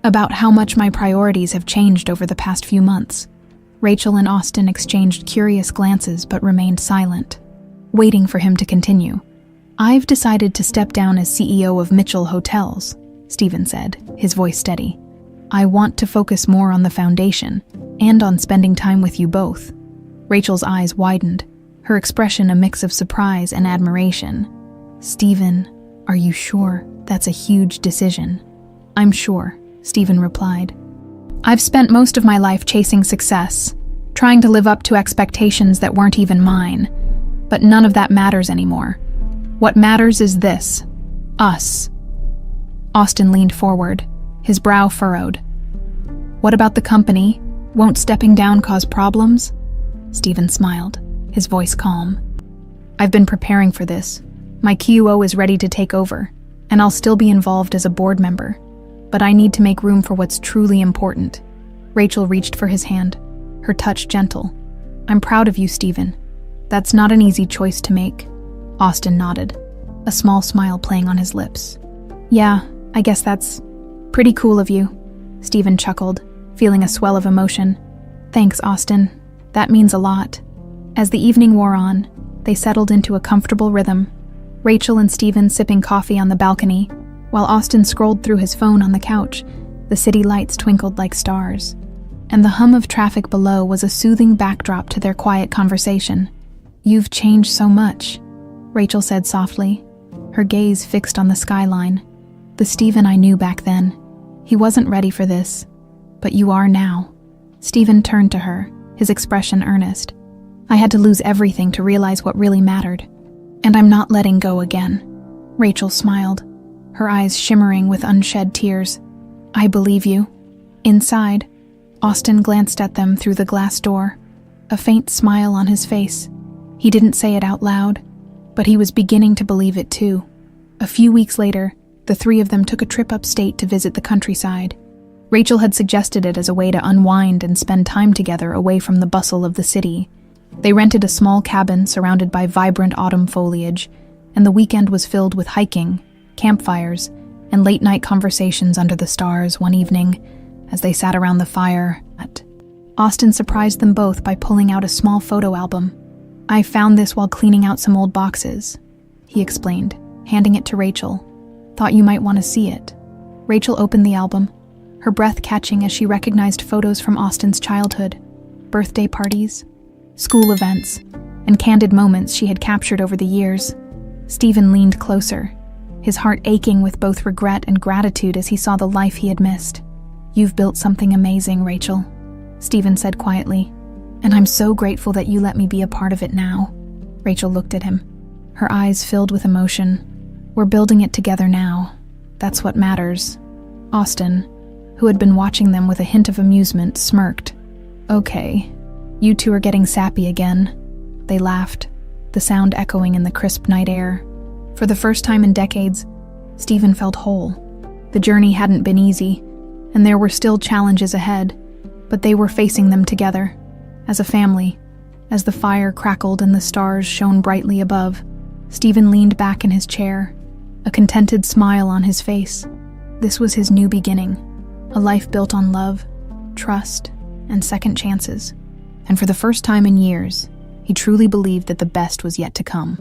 "About how much my priorities have changed over the past few months." Rachel and Austin exchanged curious glances but remained silent, waiting for him to continue. "I've decided to step down as CEO of Mitchell Hotels," Stephen said, his voice steady. "I want to focus more on the foundation and on spending time with you both." Rachel's eyes widened, her expression a mix of surprise and admiration. "Stephen, are you sure? That's a huge decision." "I'm sure," Stephen replied. "I've spent most of my life chasing success, trying to live up to expectations that weren't even mine. But none of that matters anymore. What matters is this: us." Austin leaned forward, his brow furrowed. "What about the company? Won't stepping down cause problems?" Stephen smiled, his voice calm. "I've been preparing for this. My QO is ready to take over, and I'll still be involved as a board member. But I need to make room for what's truly important." Rachel reached for his hand, her touch gentle. "I'm proud of you, Stephen. That's not an easy choice to make." Austin nodded, a small smile playing on his lips. "Yeah, I guess that's pretty cool of you," Stephen chuckled, feeling a swell of emotion. "Thanks, Austin. That means a lot." As the evening wore on, they settled into a comfortable rhythm, Rachel and Stephen sipping coffee on the balcony, while Austin scrolled through his phone on the couch. The city lights twinkled like stars, and the hum of traffic below was a soothing backdrop to their quiet conversation. "You've changed so much," Rachel said softly, her gaze fixed on the skyline. "The Stephen I knew back then. He wasn't ready for this, but you are now." Stephen turned to her, his expression earnest. "I had to lose everything to realize what really mattered, and I'm not letting go again." Rachel smiled, her eyes shimmering with unshed tears. "I believe you." Inside, Austin glanced at them through the glass door, a faint smile on his face. He didn't say it out loud, but he was beginning to believe it too. A few weeks later, the three of them took a trip upstate to visit the countryside. Rachel had suggested it as a way to unwind and spend time together away from the bustle of the city. They rented a small cabin surrounded by vibrant autumn foliage, and the weekend was filled with hiking, campfires, and late-night conversations under the stars one evening as they sat around the fire. Austin surprised them both by pulling out a small photo album. "I found this while cleaning out some old boxes," he explained, handing it to Rachel. "Thought you might want to see it." Rachel opened the album, her breath catching as she recognized photos from Austin's childhood, birthday parties, school events, and candid moments she had captured over the years. Stephen leaned closer, his heart aching with both regret and gratitude as he saw the life he had missed. "You've built something amazing, Rachel," Stephen said quietly, "and I'm so grateful that you let me be a part of it now." Rachel looked at him, her eyes filled with emotion. "We're building it together now. That's what matters." Austin, who had been watching them with a hint of amusement, smirked. "Okay, you two are getting sappy again." They laughed, the sound echoing in the crisp night air. For the first time in decades, Stephen felt whole. The journey hadn't been easy, and there were still challenges ahead, but they were facing them together, as a family. As the fire crackled and the stars shone brightly above, Stephen leaned back in his chair, a contented smile on his face. This was his new beginning, a life built on love, trust, and second chances. And for the first time in years, he truly believed that the best was yet to come.